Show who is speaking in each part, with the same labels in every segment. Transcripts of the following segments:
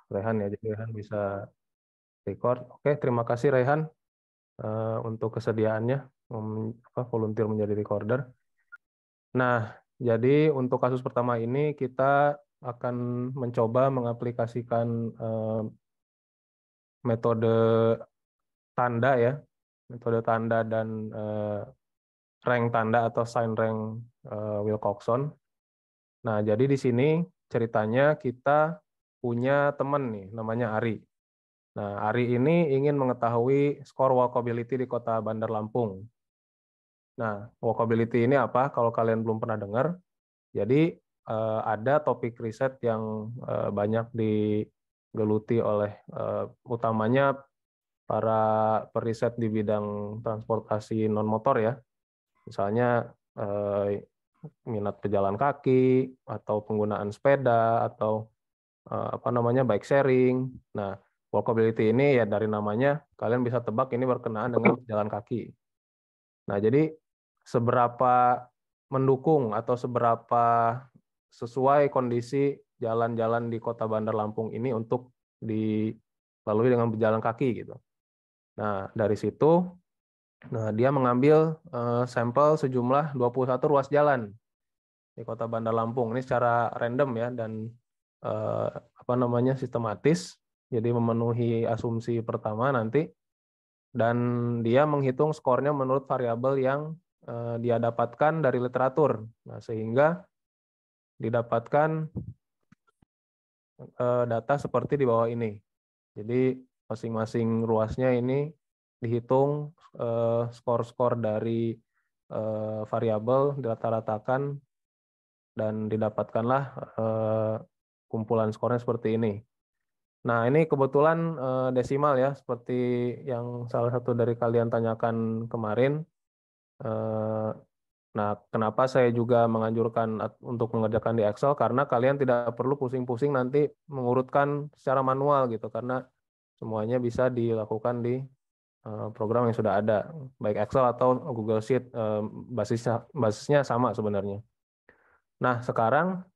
Speaker 1: Rehan ya, jadi Rehan bisa record. Oke, terima kasih Rehan untuk kesediaannya volunteer menjadi recorder. Nah, jadi untuk kasus pertama ini kita akan mencoba mengaplikasikan metode tanda ya, metode tanda dan rank tanda atau sign rank Wilcoxon. Nah, jadi di sini ceritanya kita punya teman nih, namanya Ari. Nah, Ari ini ingin mengetahui skor walkability di Kota Bandar Lampung. Nah, walkability ini apa? Kalau kalian belum pernah dengar, jadi ada topik riset yang banyak digeluti oleh utamanya para periset di bidang transportasi non-motor ya. Misalnya minat pejalan kaki, atau penggunaan sepeda, atau apa namanya bike sharing. Nah, walkability ini ya dari namanya kalian bisa tebak ini berkenaan dengan pejalan kaki. Nah, jadi seberapa mendukung atau seberapa sesuai kondisi jalan-jalan di Kota Bandar Lampung ini untuk dilalui dengan pejalan kaki gitu. Nah, dari situ dia mengambil sampel sejumlah 21 ruas jalan di Kota Bandar Lampung. Ini secara random ya dan apa namanya sistematis. Jadi memenuhi asumsi pertama nanti dan dia menghitung skornya menurut variabel yang dia dapatkan dari literatur. Nah, sehingga didapatkan data seperti di bawah ini. Jadi masing-masing ruasnya ini dihitung skor-skor dari variabel dirata-ratakan dan didapatkanlah kumpulan skornya seperti ini. Nah, ini kebetulan desimal ya, seperti yang salah satu dari kalian tanyakan kemarin. Nah, kenapa saya juga menganjurkan untuk mengerjakan di Excel? Karena kalian tidak perlu pusing-pusing nanti mengurutkan secara manual gitu, karena semuanya bisa dilakukan di program yang sudah ada, baik Excel atau Google Sheet, basisnya sama sebenarnya. Nah, sekarang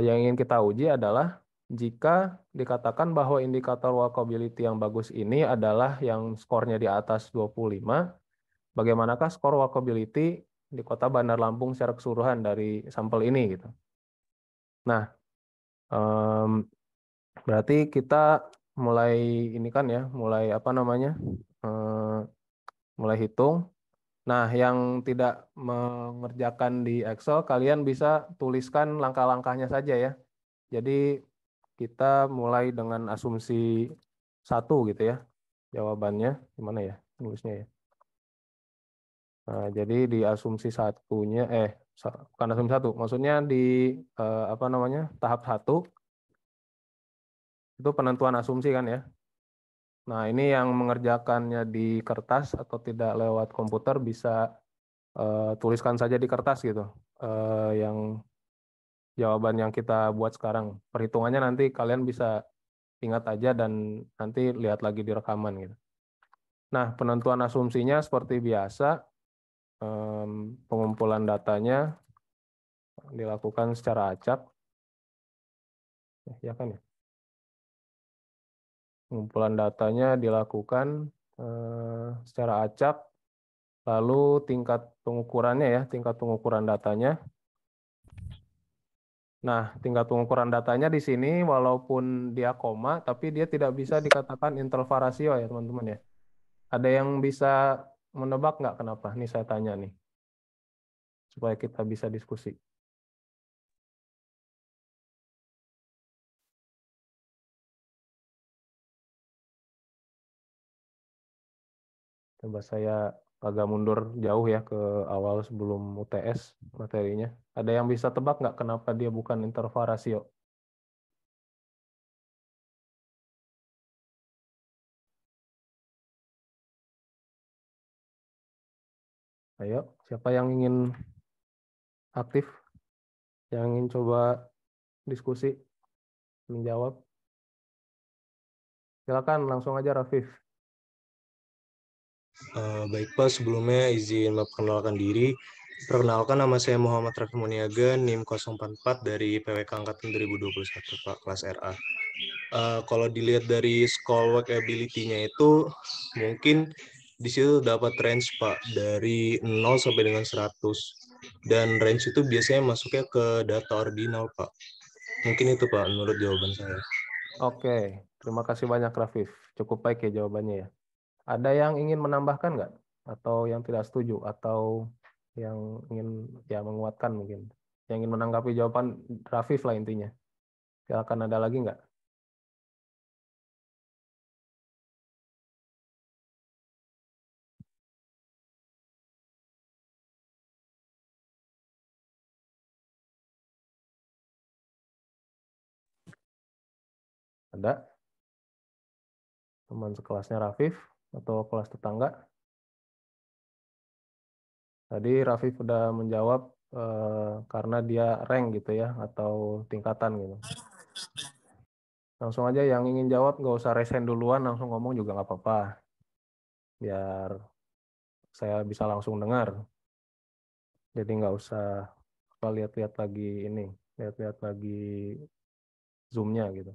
Speaker 1: yang ingin kita uji adalah jika dikatakan bahwa indikator walkability yang bagus ini adalah yang skornya di atas 25, bagaimanakah skor walkability di Kota Bandar Lampung secara keseluruhan dari sampel ini gitu. Nah, berarti kita mulai ini kan ya, mulai apa namanya, mulai hitung. Nah, yang tidak mengerjakan di Excel, kalian bisa tuliskan langkah-langkahnya saja ya. Jadi kita mulai dengan asumsi 1 gitu ya. Jawabannya gimana ya nulisnya ya. Nah, jadi di asumsi satunya, bukan asumsi 1, maksudnya di apa namanya tahap 1 itu penentuan asumsi kan ya. Nah, ini yang mengerjakannya di kertas atau tidak lewat komputer bisa tuliskan saja di kertas gitu. Yang jawaban yang kita buat sekarang. Perhitungannya nanti kalian bisa ingat aja dan nanti lihat lagi di rekaman gitu. Nah, penentuan asumsinya seperti biasa, pengumpulan datanya dilakukan secara acak. Ya kan ya? Pengumpulan datanya dilakukan secara acak, lalu tingkat pengukurannya ya, tingkat pengukuran datanya. Nah, tingkat pengukuran datanya di sini walaupun dia koma, tapi dia tidak bisa dikatakan interval rasio ya teman-teman ya. Ada yang bisa menebak nggak kenapa? Nih saya tanya nih, supaya kita bisa diskusi. Coba saya agak mundur jauh ya ke awal sebelum UTS materinya. Ada yang bisa tebak nggak kenapa dia bukan interval rasio? Ayo, siapa yang ingin aktif? Yang ingin coba diskusi, menjawab? Silakan langsung aja Rafif.
Speaker 2: Baik Pak, sebelumnya izin memperkenalkan diri. Perkenalkan, nama saya Muhammad Rafi Muniaga, NIM 044 dari PWK Angkatan 2021 Pak, kelas RA. Kalau dilihat dari score workability-nya itu mungkin di situ dapat range Pak dari 0 sampai dengan 100. Dan range itu biasanya masuknya ke data ordinal Pak. Mungkin itu Pak menurut jawaban saya.
Speaker 1: Oke, terima kasih banyak Rafif. Cukup baik ya jawabannya ya. Ada yang ingin menambahkan nggak? Atau yang tidak setuju? Atau yang ingin ya menguatkan mungkin? Yang ingin menanggapi jawaban Rafif lah intinya. Silakan, ada lagi nggak? Ada? Teman sekelasnya Rafif atau kelas tetangga? Tadi Rafif sudah menjawab karena dia rank gitu ya, atau tingkatan gitu. Langsung aja yang ingin jawab, nggak usah resen duluan, langsung ngomong juga nggak apa-apa. Biar saya bisa langsung dengar. Jadi nggak usah lihat-lihat lagi ini, lihat-lihat lagi Zoom-nya gitu.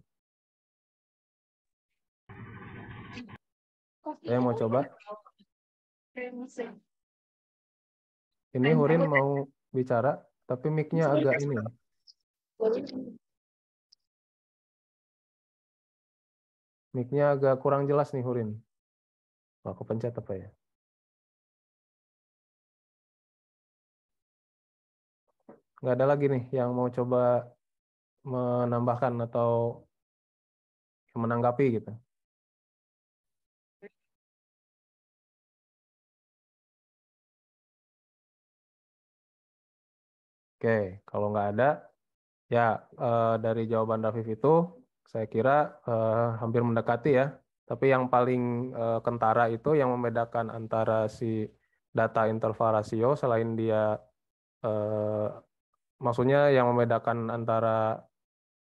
Speaker 1: Saya mau coba. Ini Hurin mau bicara, tapi mic-nya agak ini. Mic-nya agak kurang jelas nih Hurin. Wah, aku pencet apa ya? Nggak ada lagi nih yang mau coba menambahkan atau menanggapi gitu. Oke, kalau nggak ada, ya dari jawaban Rafif itu saya kira hampir mendekati ya. Tapi yang paling kentara itu yang membedakan antara si data interval rasio selain dia maksudnya yang membedakan antara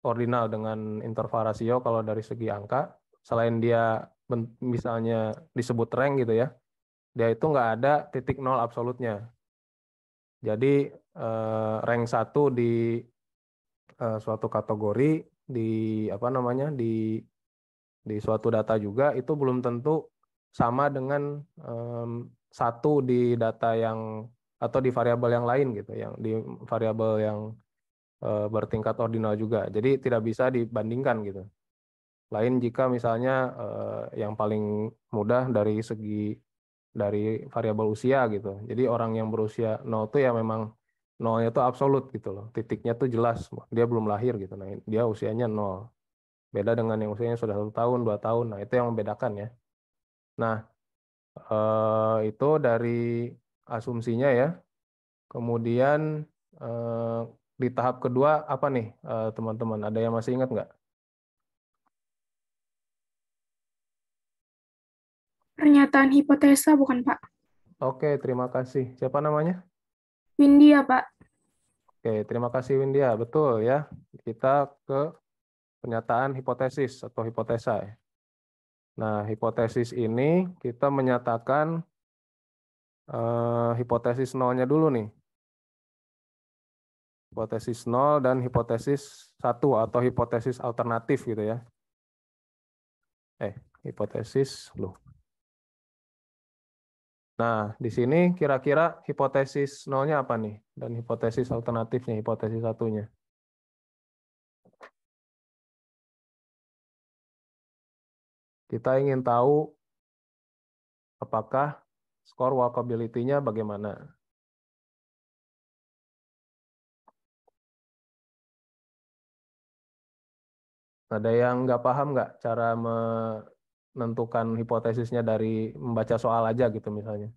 Speaker 1: ordinal dengan interval rasio kalau dari segi angka, selain dia misalnya disebut rank gitu ya, dia itu nggak ada titik nol absolutnya. Jadi rank 1 di suatu kategori di apa namanya di suatu data juga itu belum tentu sama dengan satu di data yang atau di variabel yang lain gitu, yang di variabel yang bertingkat ordinal juga. Jadi tidak bisa dibandingkan gitu. Lain jika misalnya yang paling mudah dari segi dari variabel usia gitu. Jadi orang yang berusia 0 itu ya memang nolnya itu absolut gitu loh. Titiknya tuh jelas, dia belum lahir gitu. Nah, dia usianya 0. Beda dengan yang usianya sudah 1 tahun, 2 tahun. Nah, itu yang membedakan ya. Nah, itu dari asumsinya ya. Kemudian di tahap kedua apa nih teman-teman? Ada yang masih ingat nggak?
Speaker 3: Pernyataan hipotesa bukan, Pak?
Speaker 1: Oke, terima kasih. Siapa namanya?
Speaker 3: Windia, Pak.
Speaker 1: Oke, terima kasih Windia. Betul ya. Kita ke pernyataan hipotesis atau hipotesa ya. Nah, hipotesis ini kita menyatakan hipotesis nolnya dulu nih. Hipotesis nol dan hipotesis 1 atau hipotesis alternatif gitu ya. Hipotesis loh. Nah, di sini kira-kira hipotesis nolnya apa nih? Dan hipotesis alternatifnya, hipotesis satunya. Kita ingin tahu apakah skor walkability-nya bagaimana. Ada yang nggak paham nggak cara menentukan hipotesisnya dari membaca soal aja gitu misalnya?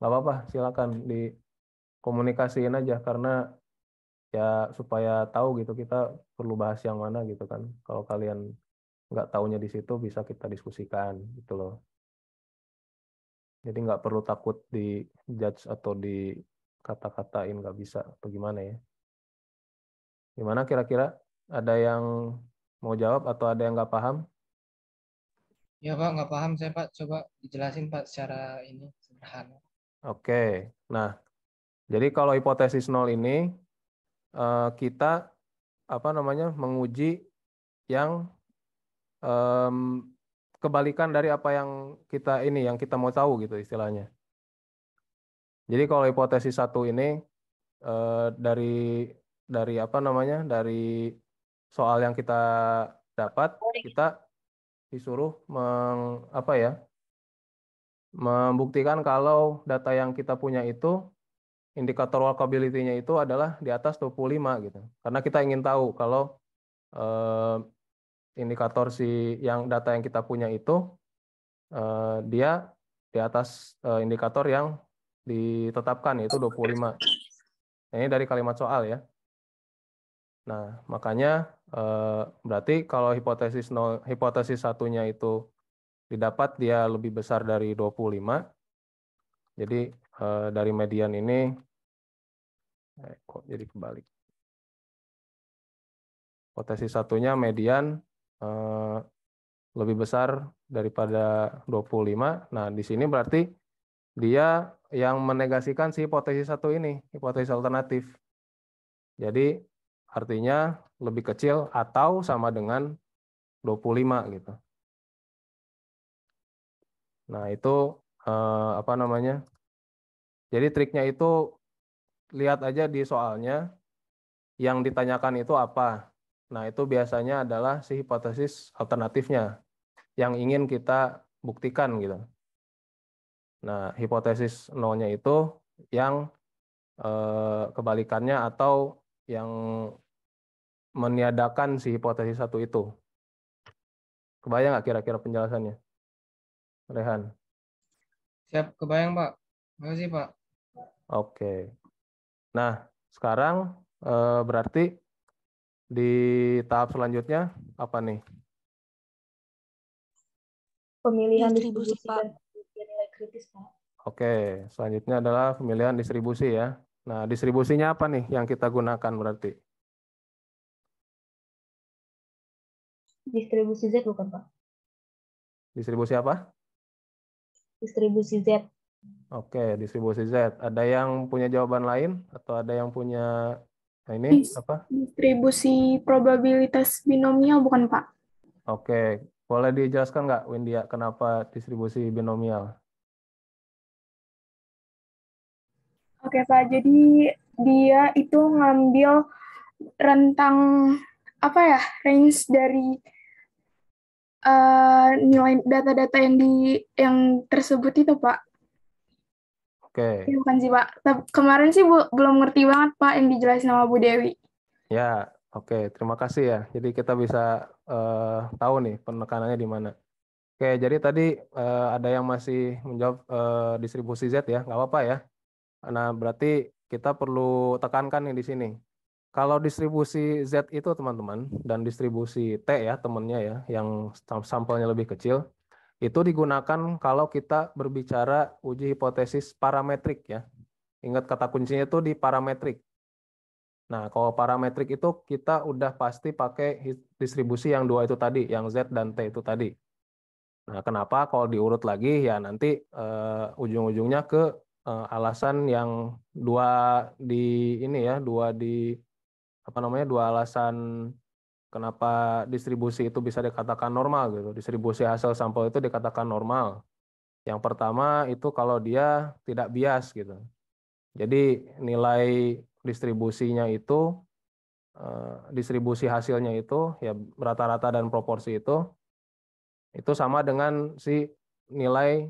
Speaker 1: Nggak apa-apa, silakan dikomunikasiin aja karena ya supaya tahu gitu kita perlu bahas yang mana gitu kan. Kalau kalian nggak taunya di situ bisa kita diskusikan gitu loh. Jadi nggak perlu takut di judge atau di kata-katain nggak bisa atau gimana ya. Gimana kira-kira? Ada yang mau jawab atau ada yang nggak paham?
Speaker 4: Ya Pak, nggak paham saya Pak. Coba dijelasin Pak secara ini sederhana.
Speaker 1: Oke, nah jadi kalau hipotesis nol ini kita apa namanya menguji yang kebalikan dari apa yang kita mau tahu gitu istilahnya. Jadi kalau hipotesis satu ini dari apa namanya, dari soal yang kita dapat, kita disuruh membuktikan kalau data yang kita punya itu indikator walkability-nya itu adalah di atas 25 gitu. Karena kita ingin tahu kalau indikator data yang kita punya itu dia di atas indikator yang ditetapkan yaitu 25. Nah, ini dari kalimat soal ya. Nah, makanya berarti kalau hipotesis satunya itu didapat dia lebih besar dari 25. Jadi dari median ini kok jadi kebalik. Hipotesis satunya median lebih besar daripada 25. Nah, di sini berarti dia yang menegasikan si hipotesis satu ini, hipotesis alternatif. Jadi artinya lebih kecil atau sama dengan 25 gitu. Nah, itu apa namanya? Jadi triknya itu lihat aja di soalnya yang ditanyakan itu apa. Nah, itu biasanya adalah si hipotesis alternatifnya yang ingin kita buktikan gitu. Nah, hipotesis nolnya itu yang kebalikannya atau yang meniadakan si hipotesis satu itu. Kebayang nggak kira-kira penjelasannya, Rehan?
Speaker 4: Siap, kebayang Pak. Makasih Pak.
Speaker 1: Oke. Nah, sekarang berarti di tahap selanjutnya apa nih?
Speaker 5: Pemilihan
Speaker 6: Distribusi,
Speaker 5: distribusi
Speaker 6: Pak.
Speaker 5: dan pembuktian nilai kritis, Pak.
Speaker 1: Oke, selanjutnya adalah pemilihan distribusi ya. Nah, distribusinya apa nih yang kita gunakan berarti?
Speaker 5: Distribusi Z bukan, Pak?
Speaker 1: Distribusi apa?
Speaker 5: Distribusi Z.
Speaker 1: Oke, distribusi Z. Ada yang punya jawaban lain atau ada yang punya ini apa?
Speaker 3: Distribusi probabilitas binomial bukan, Pak?
Speaker 1: Oke, boleh dijelaskan nggak, Windia, kenapa distribusi binomial?
Speaker 3: Oke, Pak. Jadi dia itu ngambil rentang range dari nilai data-data yang tersebut itu, Pak.
Speaker 1: Oke,
Speaker 3: Ya, bukan sih, Pak. Kemarin sih belum ngerti banget, Pak, yang dijelasin sama Bu Dewi.
Speaker 1: ya, oke, terima kasih ya. Jadi kita bisa tahu nih penekanannya di mana. Oke, jadi tadi ada yang masih menjawab distribusi Z ya, nggak apa-apa ya. Nah, berarti kita perlu tekankan nih di sini. Kalau distribusi Z itu teman-teman, dan distribusi T ya temennya ya, yang sampelnya lebih kecil, itu digunakan kalau kita berbicara uji hipotesis parametrik ya. Ingat kata kuncinya itu di parametrik. Nah, kalau parametrik itu kita udah pasti pakai distribusi yang dua itu tadi, yang Z dan T itu tadi. Nah, kenapa kalau diurut lagi ya nanti ujung-ujungnya ke alasan yang dua di ini ya, dua alasan kenapa distribusi itu bisa dikatakan normal gitu. Distribusi hasil sampel itu dikatakan normal. Yang pertama itu kalau dia tidak bias gitu. Jadi nilai distribusinya itu distribusi hasilnya itu ya rata-rata dan proporsi itu sama dengan si nilai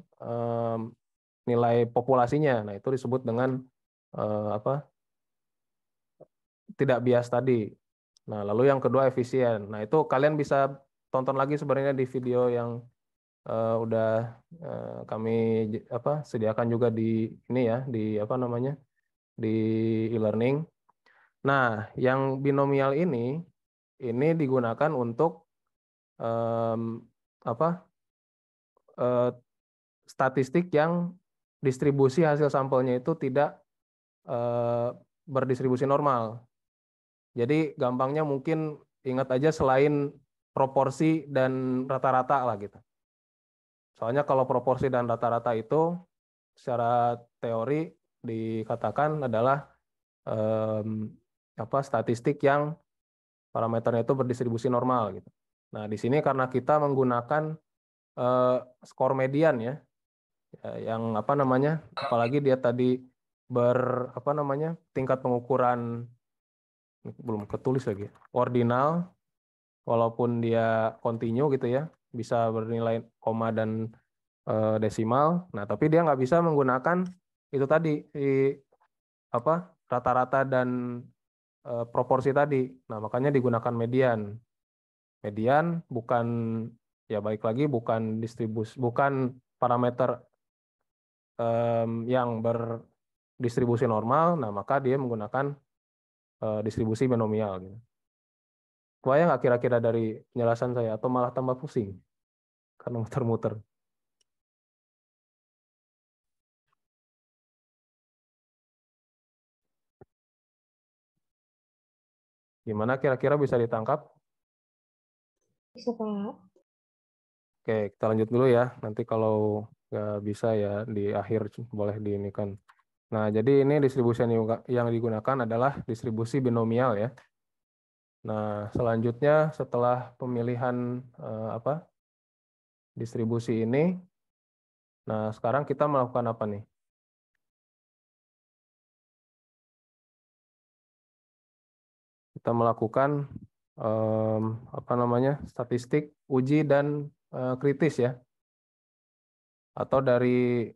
Speaker 1: nilai populasinya. Nah, itu disebut dengan tidak bias tadi. Nah, lalu yang kedua efisien. Nah, itu kalian bisa tonton lagi sebenarnya di video yang udah kami sediakan juga di ini ya, di apa namanya? Di e-learning. Nah, yang binomial ini digunakan untuk statistik yang distribusi hasil sampelnya itu tidak berdistribusi normal. Jadi gampangnya mungkin ingat aja selain proporsi dan rata-rata lah gitu. Soalnya kalau proporsi dan rata-rata itu secara teori dikatakan adalah statistik yang parameternya itu berdistribusi normal gitu. Nah, di sini karena kita menggunakan skor median ya, yang apa namanya, apalagi dia tadi tingkat pengukuran belum ketulis lagi, ordinal, walaupun dia kontinu gitu ya, bisa bernilai koma dan desimal. Nah, tapi dia nggak bisa menggunakan itu tadi rata-rata dan proporsi tadi. Nah, makanya digunakan median. Median bukan, ya baik lagi, bukan distribusi, bukan parameter yang berdistribusi normal. Nah, maka dia menggunakan distribusi binomial gitu. Kebayang nggak kira-kira dari penjelasan saya, atau malah tambah pusing karena muter-muter? Gimana kira-kira bisa ditangkap?
Speaker 5: Bisa, Pak.
Speaker 1: Oke, kita lanjut dulu ya. Nanti kalau nggak bisa ya di akhir boleh diinikan. Nah, jadi ini distribusi yang digunakan adalah distribusi binomial ya. Nah, selanjutnya setelah pemilihan distribusi ini, nah sekarang kita melakukan apa nih? Kita melakukan statistik uji dan kritis ya. Atau dari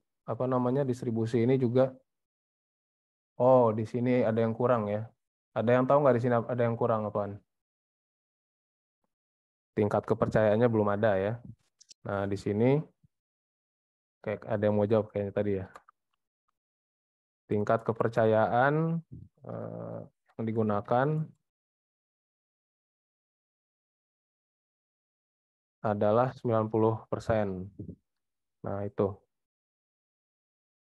Speaker 1: distribusi ini juga, oh di sini ada yang kurang ya. Ada yang tahu nggak di sini ada yang kurang apaan? Tingkat kepercayaannya belum ada ya. Nah di sini kayak ada yang mau jawab kayaknya tadi ya. Tingkat kepercayaan yang digunakan adalah 90%. Nah, itu.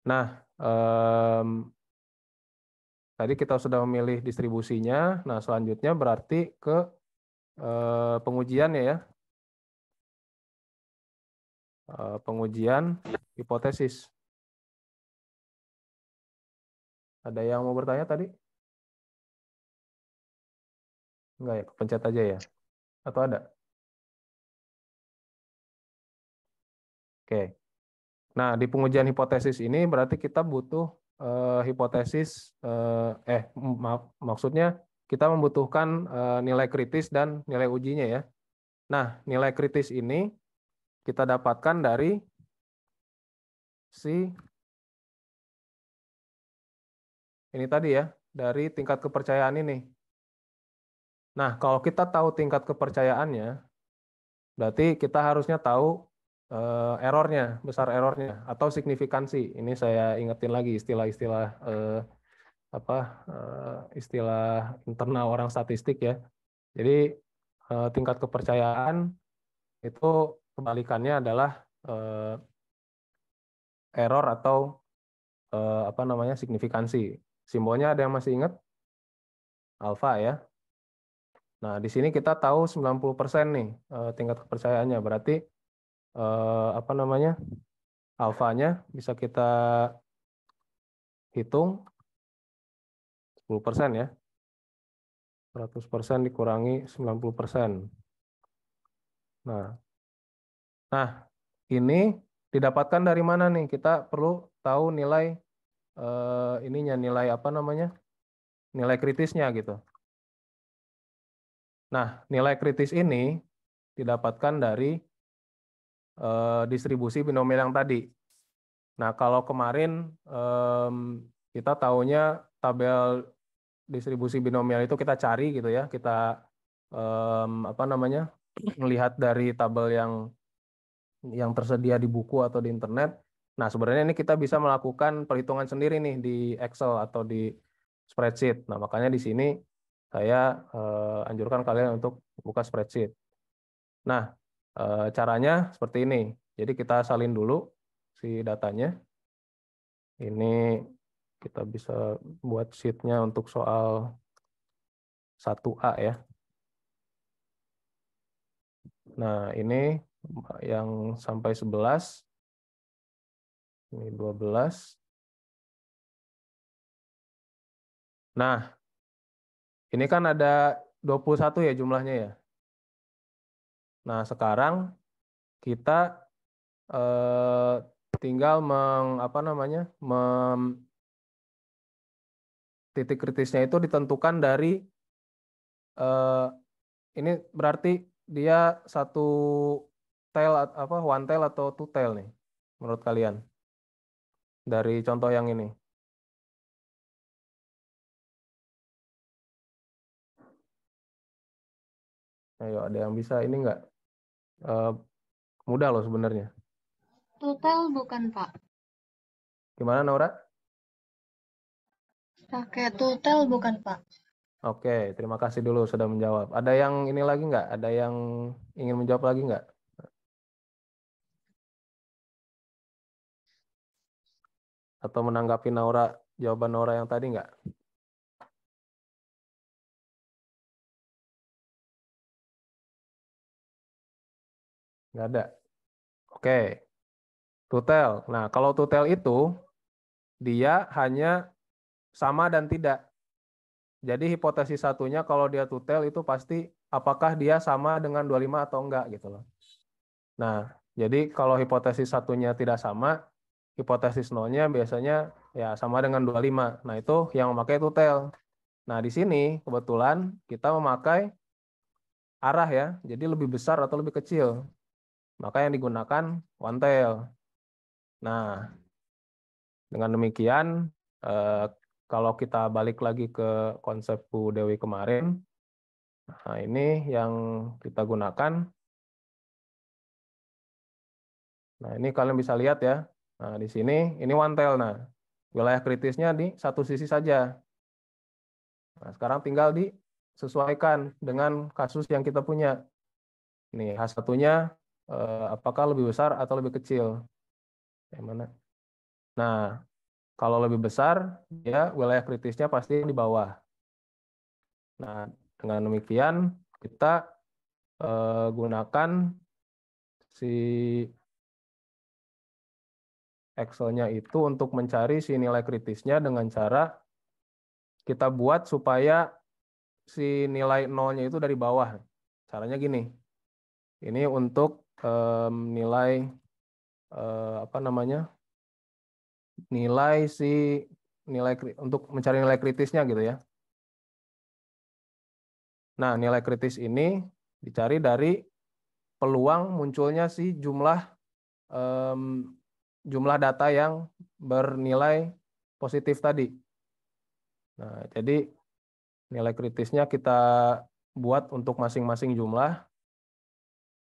Speaker 1: Nah, tadi kita sudah memilih distribusinya. Nah, selanjutnya berarti ke pengujian ya. Pengujian hipotesis. Ada yang mau bertanya tadi? Enggak ya, pencet aja ya. Atau ada? Oke. Nah, di pengujian hipotesis ini berarti kita butuh hipotesis, maksudnya kita membutuhkan nilai kritis dan nilai ujinya ya. Nah, nilai kritis ini kita dapatkan dari ini tadi ya, dari tingkat kepercayaan ini. Nah, kalau kita tahu tingkat kepercayaannya, berarti kita harusnya tahu errornya, besar errornya, atau signifikansi. Ini saya ingetin lagi istilah-istilah istilah internal orang statistik ya. Jadi tingkat kepercayaan itu kebalikannya adalah error atau signifikansi. Simbolnya ada yang masih ingat? Alfa ya. Nah, di sini kita tahu 90% nih tingkat kepercayaannya. Berarti alfanya bisa kita hitung 10% ya. 100% dikurangi 90%. Nah, ini didapatkan dari mana nih? Kita perlu tahu nilai nilai kritisnya gitu. Nah, nilai kritis ini didapatkan dari distribusi binomial yang tadi. Nah, kalau kemarin kita tahunya tabel distribusi binomial itu kita cari gitu ya, kita melihat dari tabel yang tersedia di buku atau di internet. Nah, sebenarnya ini kita bisa melakukan perhitungan sendiri nih di Excel atau di spreadsheet. Nah, makanya di sini saya anjurkan kalian untuk buka spreadsheet. Nah, caranya seperti ini. Jadi kita salin dulu si datanya. Ini kita bisa buat sheet-nya untuk soal 1A ya. Nah, ini yang sampai 11. Ini 12. Nah, ini kan ada 21 ya jumlahnya ya. Nah, sekarang kita tinggal titik kritisnya itu ditentukan dari ini berarti dia satu one tail atau two tail nih menurut kalian dari contoh yang ini. Ayo, ada yang bisa ini nggak? Mudah loh sebenarnya.
Speaker 5: Total bukan, Pak.
Speaker 1: Gimana, Nora?
Speaker 5: Pakai total bukan, Pak.
Speaker 1: Oke, terima kasih dulu sudah menjawab. Ada yang ini lagi nggak? Ada yang ingin menjawab lagi nggak? Atau menanggapi jawaban Nora yang tadi nggak? Nggak ada. Oke, tutel. Nah, kalau tutel itu dia hanya sama dan tidak. Jadi hipotesis satunya kalau dia tutel itu pasti apakah dia sama dengan 25 atau enggak gitu loh. Nah, jadi kalau hipotesis satunya tidak sama, hipotesis nolnya biasanya ya sama dengan 25. Nah, itu yang memakai tutel. Nah, di sini kebetulan kita memakai arah ya, jadi lebih besar atau lebih kecil. Maka yang digunakan one tail. Nah, dengan demikian, kalau kita balik lagi ke konsep Bu Dewi kemarin, nah ini yang kita gunakan. Nah, ini kalian bisa lihat ya. Nah, di sini ini one tail. Nah, wilayah kritisnya di satu sisi saja. Nah, sekarang tinggal disesuaikan dengan kasus yang kita punya. Nih, H1-nya apakah lebih besar atau lebih kecil? Yang mana? Nah, kalau lebih besar, ya wilayah kritisnya pasti di bawah. Nah, dengan demikian kita gunakan si Excel-nya itu untuk mencari si nilai kritisnya dengan cara kita buat supaya si nilai nolnya itu dari bawah. Caranya gini. Ini untuk nilai apa namanya? Untuk mencari nilai kritisnya gitu ya. Nah, nilai kritis ini dicari dari peluang munculnya si jumlah data yang bernilai positif tadi. Nah, jadi nilai kritisnya kita buat untuk masing-masing jumlah.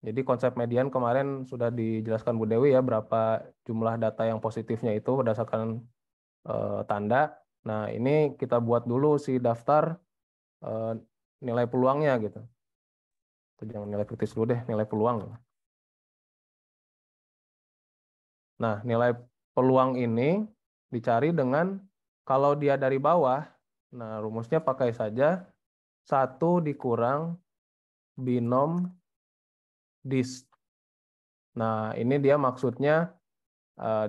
Speaker 1: Jadi konsep median kemarin sudah dijelaskan Bu Dewi ya, berapa jumlah data yang positifnya itu berdasarkan tanda. Nah, ini kita buat dulu si daftar nilai peluangnya gitu. Jangan nilai kritis dulu deh, nilai peluang. Nah, nilai peluang ini dicari dengan kalau dia dari bawah, nah rumusnya pakai saja 1 dikurang binom dis. Nah, ini dia maksudnya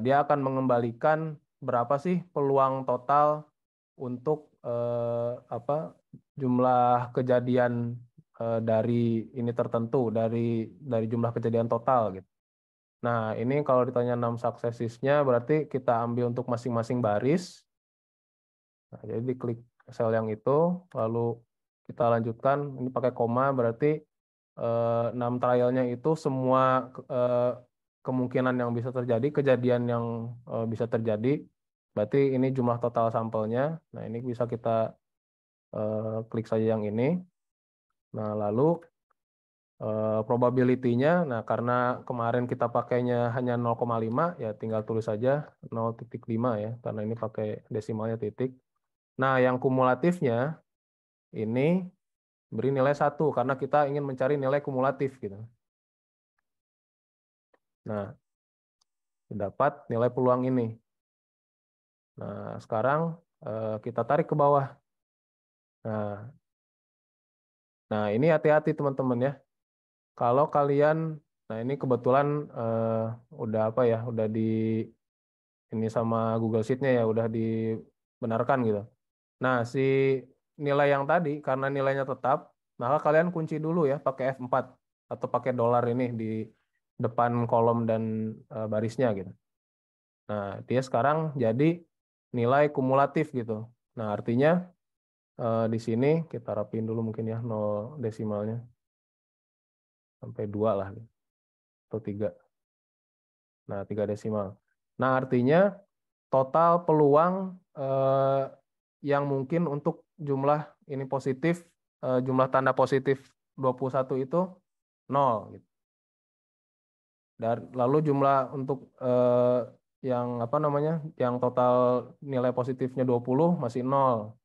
Speaker 1: dia akan mengembalikan berapa sih peluang total untuk jumlah kejadian dari ini tertentu dari jumlah kejadian total gitu. Nah, ini kalau ditanya 6 suksesisnya berarti kita ambil untuk masing-masing baris. Nah, jadi diklik sel yang itu, lalu kita lanjutkan, ini pakai koma, berarti 6 trialnya itu semua kemungkinan yang bisa terjadi, kejadian yang bisa terjadi, berarti ini jumlah total sampelnya. Nah, ini bisa kita klik saja yang ini. Nah, lalu probability-nya, nah karena kemarin kita pakainya hanya 0,5, ya tinggal tulis saja 0,5 ya, karena ini pakai desimalnya titik. Nah, yang kumulatifnya ini beri nilai 1, karena kita ingin mencari nilai kumulatif gitu. Nah, dapat nilai peluang ini. Nah, sekarang kita tarik ke bawah. Nah ini hati-hati teman-teman ya. Kalau kalian, nah ini kebetulan udah udah ini sama Google Sheet-nya ya, udah dibenarkan gitu. Nah, si nilai yang tadi, karena nilainya tetap, maka kalian kunci dulu ya, pakai F4. atau pakai dolar ini di depan kolom dan barisnya gitu. Nah, dia sekarang jadi nilai kumulatif gitu. Nah, artinya di sini kita rapiin dulu mungkin ya 0 desimalnya sampai 2 lah gitu. Atau 3. Nah, 3 desimal. Nah, artinya total peluang yang mungkin untuk jumlah ini positif, jumlah tanda positif 21 itu 0 gitu. Dan lalu jumlah untuk yang apa namanya? Yang total nilai positifnya 20 masih 0.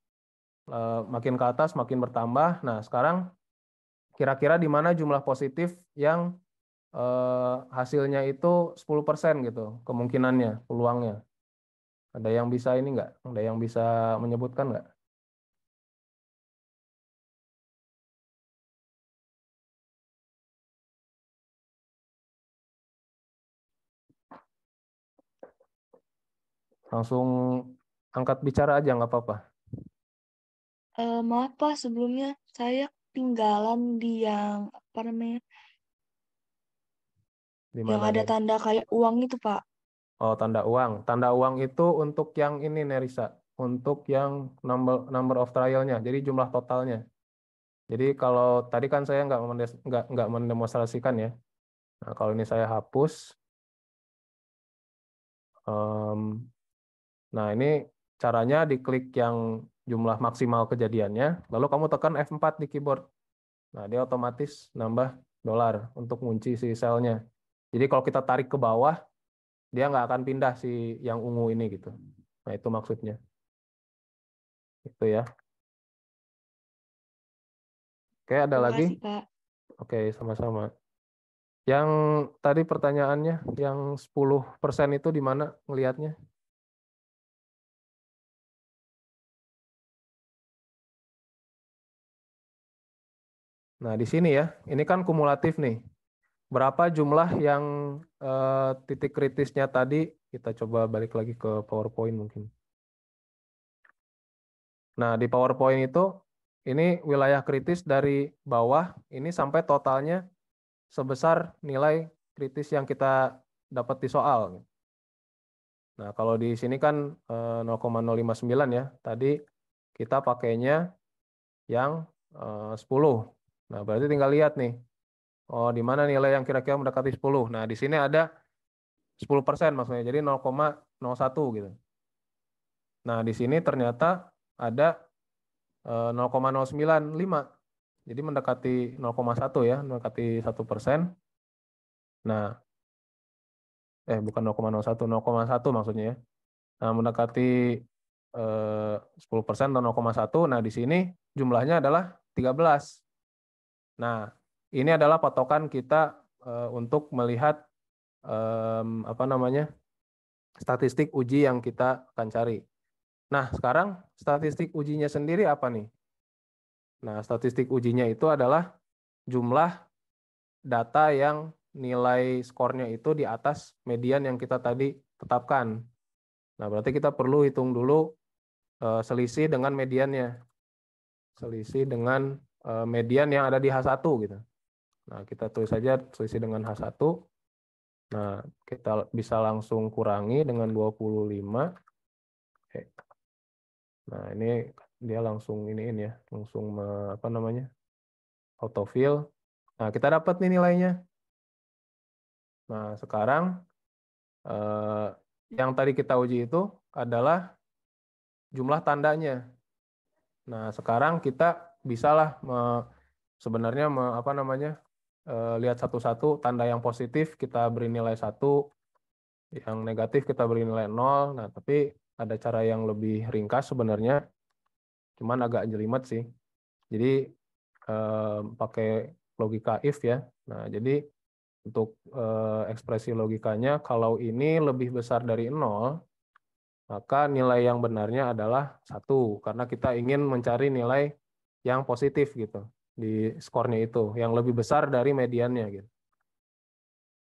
Speaker 1: Makin ke atas makin bertambah. Nah, sekarang kira-kira di mana jumlah positif yang hasilnya itu 10% gitu, kemungkinannya, peluangnya. Ada yang bisa ini nggak? Ada yang bisa menyebutkan nggak? Langsung angkat bicara aja nggak apa-apa.
Speaker 6: Maaf Pak, sebelumnya saya ketinggalan di yang apa namanya,
Speaker 1: Di
Speaker 6: yang
Speaker 1: mana
Speaker 6: ada
Speaker 1: tadi?
Speaker 6: tanda kayak uang itu Pak.
Speaker 1: Oh, tanda uang. Tanda uang itu untuk yang ini, Nerisa. Untuk yang number of trial-nya. Jadi jumlah totalnya. Jadi kalau tadi kan saya nggak mendemonstrasikan ya. Nah, kalau ini saya hapus. Nah, ini caranya diklik yang jumlah maksimal kejadiannya. Lalu kamu tekan F4 di keyboard. Nah, dia otomatis nambah dolar untuk ngunci si selnya. Jadi kalau kita tarik ke bawah, dia nggak akan pindah si yang ungu ini gitu. Nah, itu maksudnya. Itu ya. Oke, ada
Speaker 6: Terima
Speaker 1: lagi?
Speaker 6: kasih Pak.
Speaker 1: Oke, sama-sama. Yang tadi pertanyaannya, yang 10% itu di mana ngelihatnya? Nah, di sini ya, ini kan kumulatif nih. Berapa jumlah yang titik kritisnya tadi? Kita coba balik lagi ke PowerPoint mungkin. Nah, di PowerPoint itu, ini wilayah kritis dari bawah, ini sampai totalnya sebesar nilai kritis yang kita dapat di soal. Nah, kalau di sini kan 0,059 ya. Tadi kita pakainya yang 10. Nah, berarti tinggal lihat nih. Oh, di mana nilai yang kira-kira mendekati 10. Nah, di sini ada 10% maksudnya. Jadi 0,01 gitu. Nah, di sini ternyata ada 0,095. Jadi mendekati 0,1 ya, mendekati 1%. Nah, bukan 0,01, 0,1 maksudnya ya. Nah, mendekati 10% atau 0,1. Nah, di sini jumlahnya adalah 13. Nah, ini adalah patokan kita untuk melihat apa namanya? Statistik uji yang kita akan cari. Nah, sekarang statistik ujinya sendiri apa nih? Nah, statistik ujinya itu adalah jumlah data yang nilai skornya itu di atas median yang kita tadi tetapkan. Nah, berarti kita perlu hitung dulu selisih dengan mediannya. Selisih dengan median yang ada di H1 gitu. Nah, kita tulis saja selisih dengan H1. Nah, kita bisa langsung kurangi dengan 25. Nah, ini dia langsung iniin ya, langsung apa namanya? Autofill. Nah, kita dapat nih nilainya. Nah, sekarang yang tadi kita uji itu adalah jumlah tandanya. Nah, sekarang kita bisalah sebenarnya apa namanya? Lihat satu-satu tanda yang positif kita beri nilai 1, yang negatif kita beri nilai 0. Nah, tapi ada cara yang lebih ringkas sebenarnya, cuman agak jelimet sih. Jadi pakai logika if ya. Nah, jadi untuk ekspresi logikanya, kalau ini lebih besar dari 0, maka nilai yang benarnya adalah 1, karena kita ingin mencari nilai yang positif gitu di skornya itu, yang lebih besar dari mediannya gitu.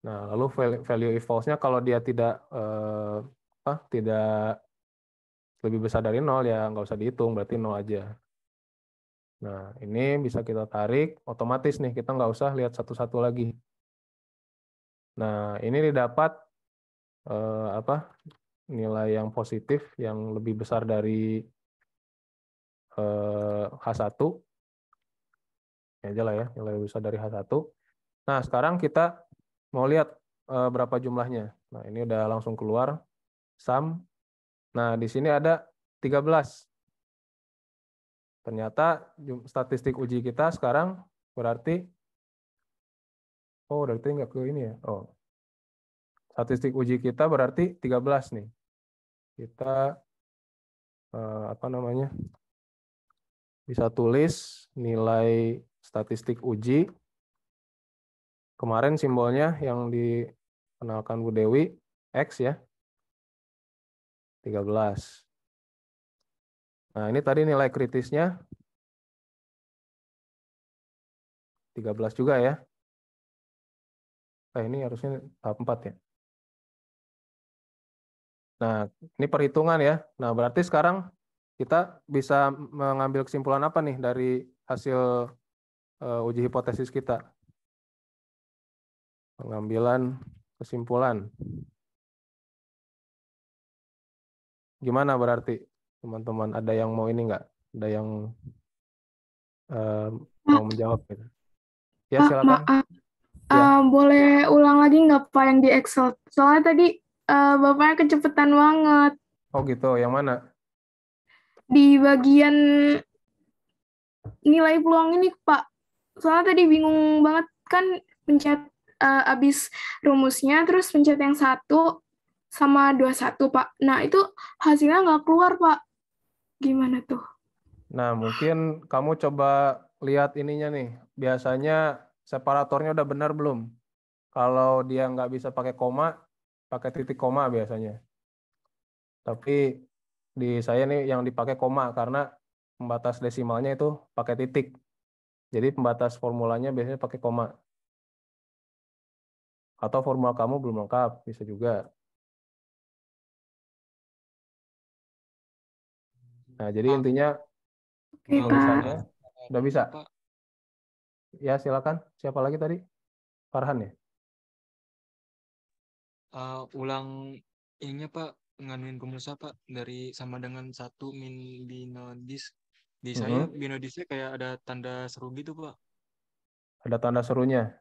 Speaker 1: Nah, lalu value if false-nya kalau dia tidak lebih besar dari 0 ya nggak usah dihitung, berarti 0 aja. Nah, ini bisa kita tarik otomatis nih, kita nggak usah lihat satu-satu lagi. Nah, ini didapat apa nilai yang positif yang lebih besar dari H1. Ini aja lah ya, nilai lebih besar dari H1. Nah, sekarang kita mau lihat berapa jumlahnya. Nah, ini udah langsung keluar sum. Nah, di sini ada 13. Ternyata statistik uji kita sekarang berarti, oh berarti nggak ke ini ya. Oh, statistik uji kita berarti 13 nih. Kita apa namanya? Bisa tulis nilai statistik uji. Kemarin simbolnya yang dikenalkan Bu Dewi X ya. 13. Nah, ini tadi nilai kritisnya 13 juga ya. Ini harusnya tahap 4 ya. Nah, ini perhitungan ya. Nah, berarti sekarang kita bisa mengambil kesimpulan apa nih dari hasil uji hipotesis kita? Pengambilan kesimpulan. Gimana berarti, teman-teman? Ada yang mau ini nggak? Ada yang mau menjawab? Gitu? Ya, silakan.
Speaker 3: Maaf,
Speaker 1: Ya.
Speaker 3: boleh ulang lagi nggak Pak yang di Excel? Soalnya tadi Bapaknya kecepatan banget.
Speaker 1: Oh gitu, yang mana?
Speaker 3: Di bagian nilai peluang ini Pak. Soalnya tadi bingung banget kan pencet abis rumusnya, terus pencet yang 1 sama 21 Pak. Nah itu hasilnya nggak keluar Pak. Gimana tuh?
Speaker 1: Nah, mungkin kamu coba lihat ininya nih. Biasanya separatornya udah benar belum? Kalau dia nggak bisa pakai koma, pakai titik koma biasanya. Tapi di saya nih yang dipakai koma karena pembatas desimalnya itu pakai titik. Jadi pembatas formulanya biasanya pakai koma. Atau formula kamu belum lengkap, bisa juga. Nah, jadi
Speaker 7: Pak,
Speaker 1: intinya
Speaker 3: Oke
Speaker 1: penulisannya
Speaker 3: Pak.
Speaker 1: udah bisa.
Speaker 7: Pak,
Speaker 1: Ya, silakan. Siapa lagi tadi? Farhan ya?
Speaker 7: ulang ininya Pak, nganuin rumusnya Pak, dari sama dengan 1 min binodis. Di saya
Speaker 1: Mm-mm.
Speaker 7: binodisnya kayak ada tanda seru gitu Pak.
Speaker 1: Ada tanda serunya.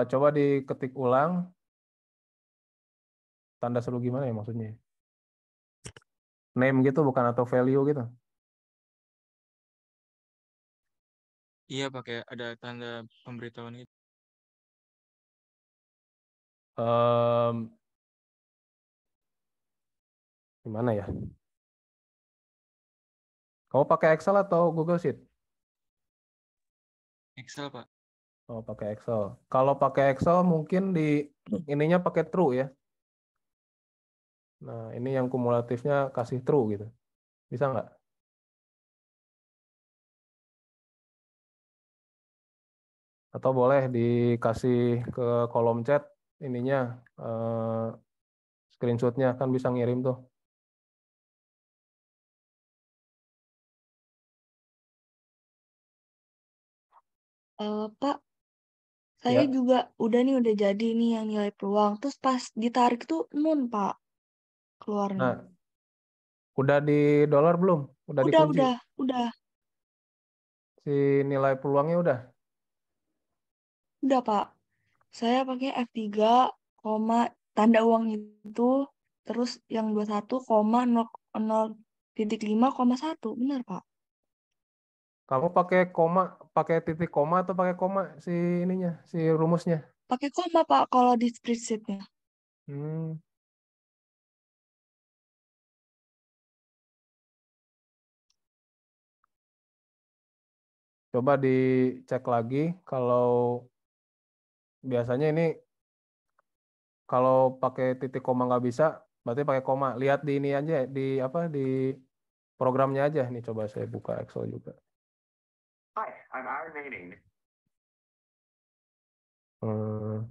Speaker 1: Coba diketik ulang. Tanda seru gimana ya maksudnya? Name gitu bukan atau value gitu?
Speaker 7: Iya Pak, kayak ada tanda pemberitahuan gitu.
Speaker 1: Em, Gimana ya? Kamu pakai Excel atau Google Sheet?
Speaker 7: Excel Pak.
Speaker 1: Oh, pakai Excel. Kalau pakai Excel mungkin di ininya pakai true ya. Nah, ini yang kumulatifnya kasih true gitu. Bisa nggak? Atau boleh dikasih ke kolom chat ininya screenshotnya kan bisa ngirim tuh.
Speaker 6: Pak, saya
Speaker 1: Ya.
Speaker 6: juga udah jadi nih yang nilai peluang. Terus pas ditarik tuh nun, Pak, keluarnya.
Speaker 1: Nah, udah di dolar belum? Udah
Speaker 6: Udah,
Speaker 1: dikunci?
Speaker 6: udah.
Speaker 1: Si nilai peluangnya udah?
Speaker 6: Udah, Pak. Saya pakai F3, koma, tanda uang itu, terus yang 21, koma, 0,5,1. Benar, Pak?
Speaker 1: Kamu pakai koma, pakai titik koma atau pakai koma si ininya, si rumusnya?
Speaker 6: Pakai koma, Pak, kalau di spreadsheet-nya.
Speaker 1: Hmm. Coba dicek lagi kalau biasanya ini kalau pakai titik koma nggak bisa, berarti pakai koma. Lihat di ini aja, di apa di programnya aja. Nih coba saya buka Excel juga. Hmm.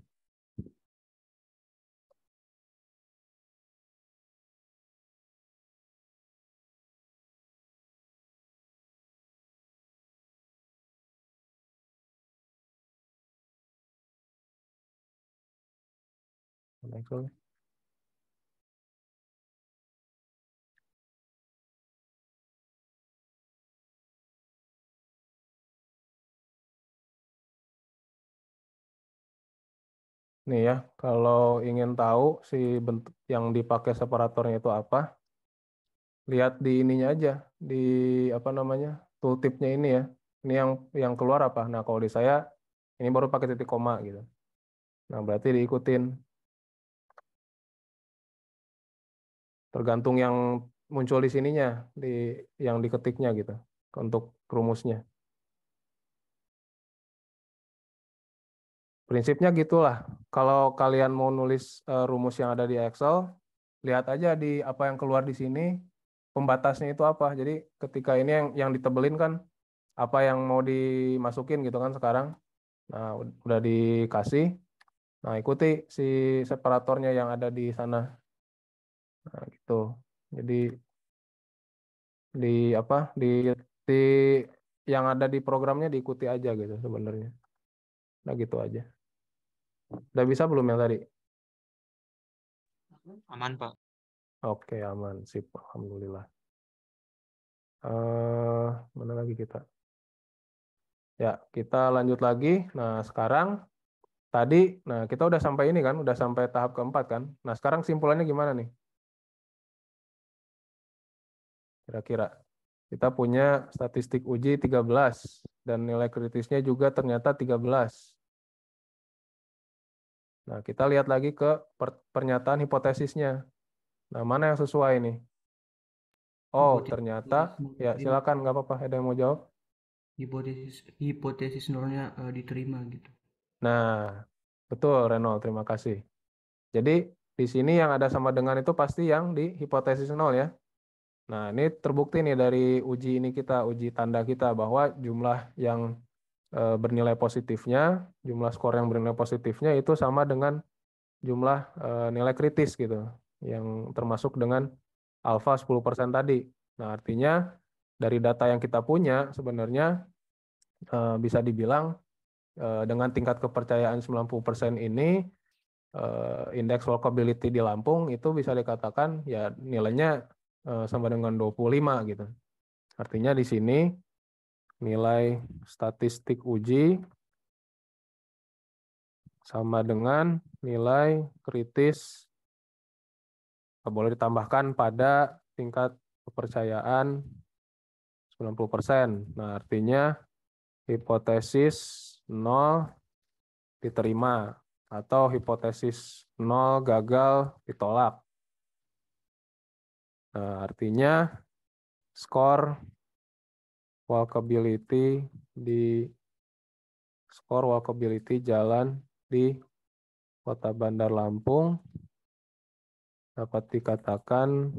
Speaker 1: Excel. Nih ya, kalau ingin tahu si bentuk yang dipakai separatornya itu apa, lihat di ininya aja, di apa namanya, tooltipnya ini ya. Ini yang keluar apa? Nah, kalau di saya ini baru pakai titik koma gitu. Nah, berarti diikutin. Tergantung yang muncul di sininya, yang diketiknya gitu, untuk rumusnya. Prinsipnya gitulah. Kalau kalian mau nulis rumus yang ada di Excel, lihat aja di apa yang keluar di sini, pembatasnya itu apa. Jadi ketika ini yang ditebelin kan apa yang mau dimasukin gitu kan sekarang. Nah, udah dikasih. Nah, ikuti si separatornya yang ada di sana. Nah, gitu. Jadi di apa? Di yang ada di programnya diikuti aja gitu sebenarnya. Nah, gitu aja. Udah bisa belum yang tadi?
Speaker 7: Aman, Pak.
Speaker 1: Oke, aman. Sip. Alhamdulillah. Mana lagi kita? Ya, kita lanjut lagi. Nah, sekarang tadi, nah kita udah sampai ini kan, udah sampai tahap keempat kan. Nah, sekarang simpulannya gimana nih? Kira-kira. Kita punya statistik uji 13 dan nilai kritisnya juga ternyata 13. Nah, kita lihat lagi ke pernyataan hipotesisnya. Nah, mana yang sesuai nih? Oh, ternyata, ya silakan, nggak apa-apa. Ada yang mau jawab?
Speaker 8: Hipotesis nolnya diterima gitu.
Speaker 1: Nah, betul Reno, terima kasih. Jadi di sini yang ada sama dengan itu pasti yang di hipotesis nol ya. Nah, ini terbukti nih dari uji ini kita, uji tanda kita bahwa jumlah yang bernilai positifnya, jumlah skor yang bernilai positifnya itu sama dengan jumlah nilai kritis gitu, yang termasuk dengan alfa 10% tadi. Nah, artinya dari data yang kita punya sebenarnya bisa dibilang dengan tingkat kepercayaan 90% ini, indeks workability di Lampung itu bisa dikatakan ya nilainya sama dengan 25 gitu. Artinya di sini nilai statistik uji sama dengan nilai kritis boleh ditambahkan pada tingkat kepercayaan 90%. Nah, artinya hipotesis 0 diterima atau hipotesis 0 gagal ditolak. Nah, artinya skor walkability jalan di Kota Bandar Lampung dapat dikatakan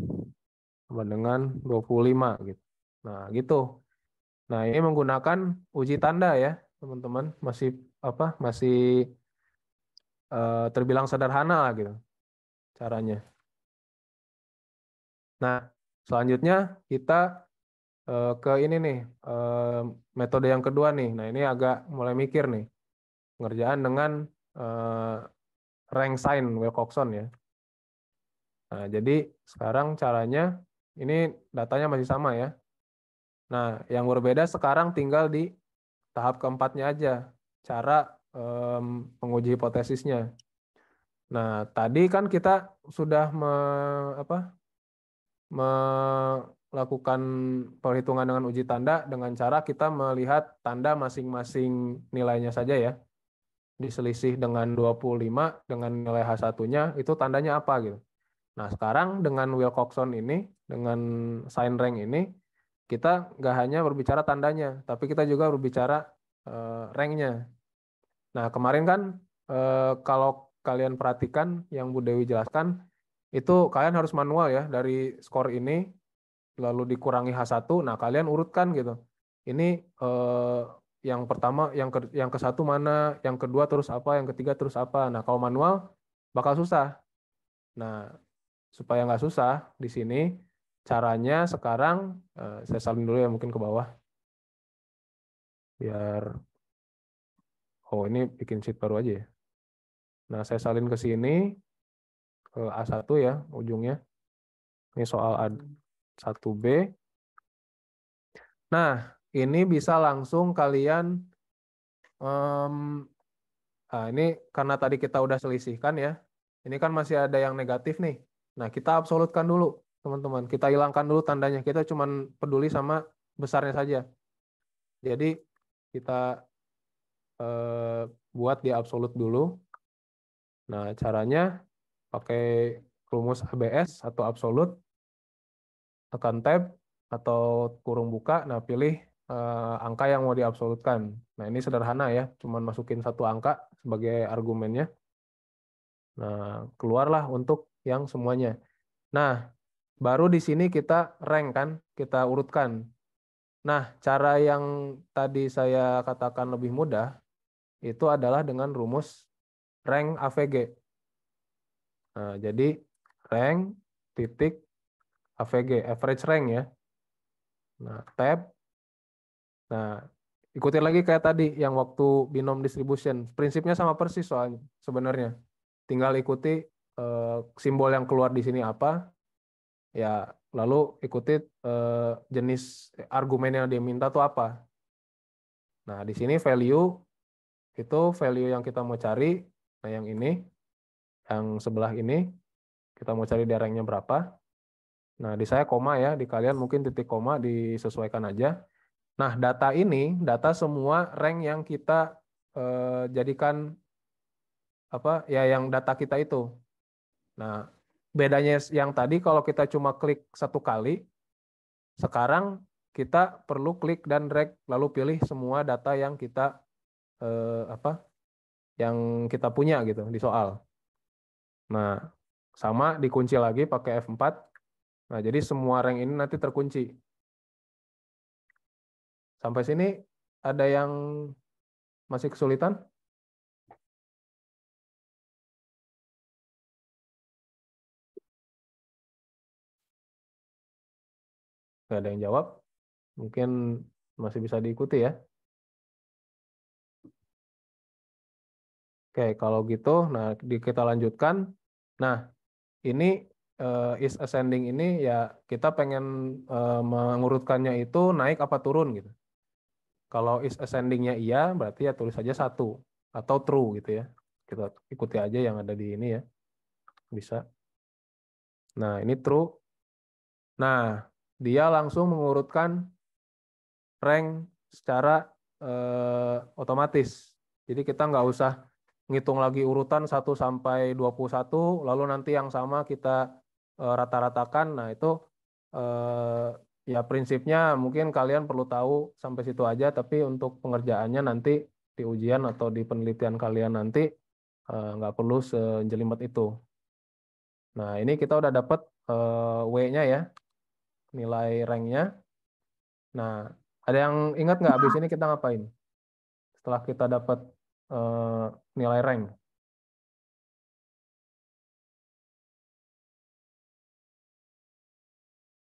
Speaker 1: sama dengan 25 gitu. Nah, gitu. Nah, ini menggunakan uji tanda ya, teman-teman. Masih terbilang sederhana lah gitu caranya. Nah, selanjutnya kita ke ini nih, metode yang kedua nih. Nah, ini agak mulai mikir nih. Pengerjaan dengan rank sign Wilcoxon ya. Nah, jadi sekarang caranya, ini datanya masih sama ya. Nah, yang berbeda sekarang tinggal di tahap keempatnya aja. Cara menguji hipotesisnya. Nah, tadi kan kita sudah melakukan perhitungan dengan uji tanda dengan cara kita melihat tanda masing-masing nilainya saja ya. Diselisih dengan 25 dengan nilai H1-nya itu tandanya apa gitu. Nah, sekarang dengan Wilcoxon ini, dengan sign rank ini, kita nggak hanya berbicara tandanya, tapi kita juga berbicara ranknya. Nah, kemarin kan kalau kalian perhatikan yang Bu Dewi jelaskan, itu kalian harus manual ya, dari skor ini, lalu dikurangi H1, nah kalian urutkan gitu. Ini yang pertama, yang ke satu mana, yang kedua terus apa, yang ketiga terus apa. Nah, kalau manual bakal susah. Nah, supaya nggak susah di sini, caranya sekarang saya salin dulu ya mungkin ke bawah. Biar, oh ini bikin sheet baru aja ya. Nah, saya salin ke sini. ke A1 ya ujungnya. Ini soal A1B. Nah, ini bisa langsung kalian, ini karena tadi kita udah selisihkan ya, ini kan masih ada yang negatif nih. Nah, kita absolutkan dulu, teman-teman. Kita hilangkan dulu tandanya. Kita cuma peduli sama besarnya saja. Jadi, kita buat di absolut dulu. Nah, caranya pakai rumus ABS atau absolut, tekan tab atau kurung buka, nah pilih angka yang mau diabsolutkan. Nah, ini sederhana ya, cuman masukin satu angka sebagai argumennya. Nah, keluarlah untuk yang semuanya. Nah, baru di sini kita rank kan, kita urutkan. Nah, cara yang tadi saya katakan lebih mudah, itu adalah dengan rumus rank AVG. Nah, jadi rank titik AVG, average rank ya. Nah, tab. Nah, ikutin lagi kayak tadi yang waktu binom distribution. Prinsipnya sama persis soalnya sebenarnya. Tinggal ikuti simbol yang keluar di sini apa, ya lalu ikuti jenis argumen yang diminta tuh apa. Nah, di sini value itu value yang kita mau cari. Nah, yang ini, yang sebelah ini, kita mau cari daerahnya berapa. Nah, di saya koma ya, di kalian mungkin titik koma disesuaikan aja. Nah, data ini, data semua rank yang kita jadikan apa ya, yang data kita itu. Nah, bedanya yang tadi kalau kita cuma klik satu kali, sekarang kita perlu klik dan drag lalu pilih semua data yang kita yang kita punya gitu di soal. Nah, sama dikunci lagi pakai F4. Nah, jadi semua rank ini nanti terkunci. Sampai sini ada yang masih kesulitan? Nggak ada yang jawab? Mungkin masih bisa diikuti ya. Oke, kalau gitu, nah kita lanjutkan. Nah, ini is ascending ini ya kita pengen mengurutkannya itu naik apa turun gitu. Kalau is ascendingnya iya, berarti ya tulis saja 1 atau true gitu ya. Kita ikuti aja yang ada di ini ya. Bisa. Nah, ini true. Nah, dia langsung mengurutkan rank secara otomatis. Jadi kita nggak usah ngitung lagi urutan 1 sampai 21, lalu nanti yang sama kita rata-ratakan. Nah, itu ya prinsipnya mungkin kalian perlu tahu sampai situ aja, tapi untuk pengerjaannya nanti di ujian atau di penelitian kalian nanti nggak perlu sejelimet itu. Nah, ini kita udah dapat W-nya ya, nilai rank-nya. Nah, ada yang ingat nggak habis ini kita ngapain? Setelah kita dapat nilai rank.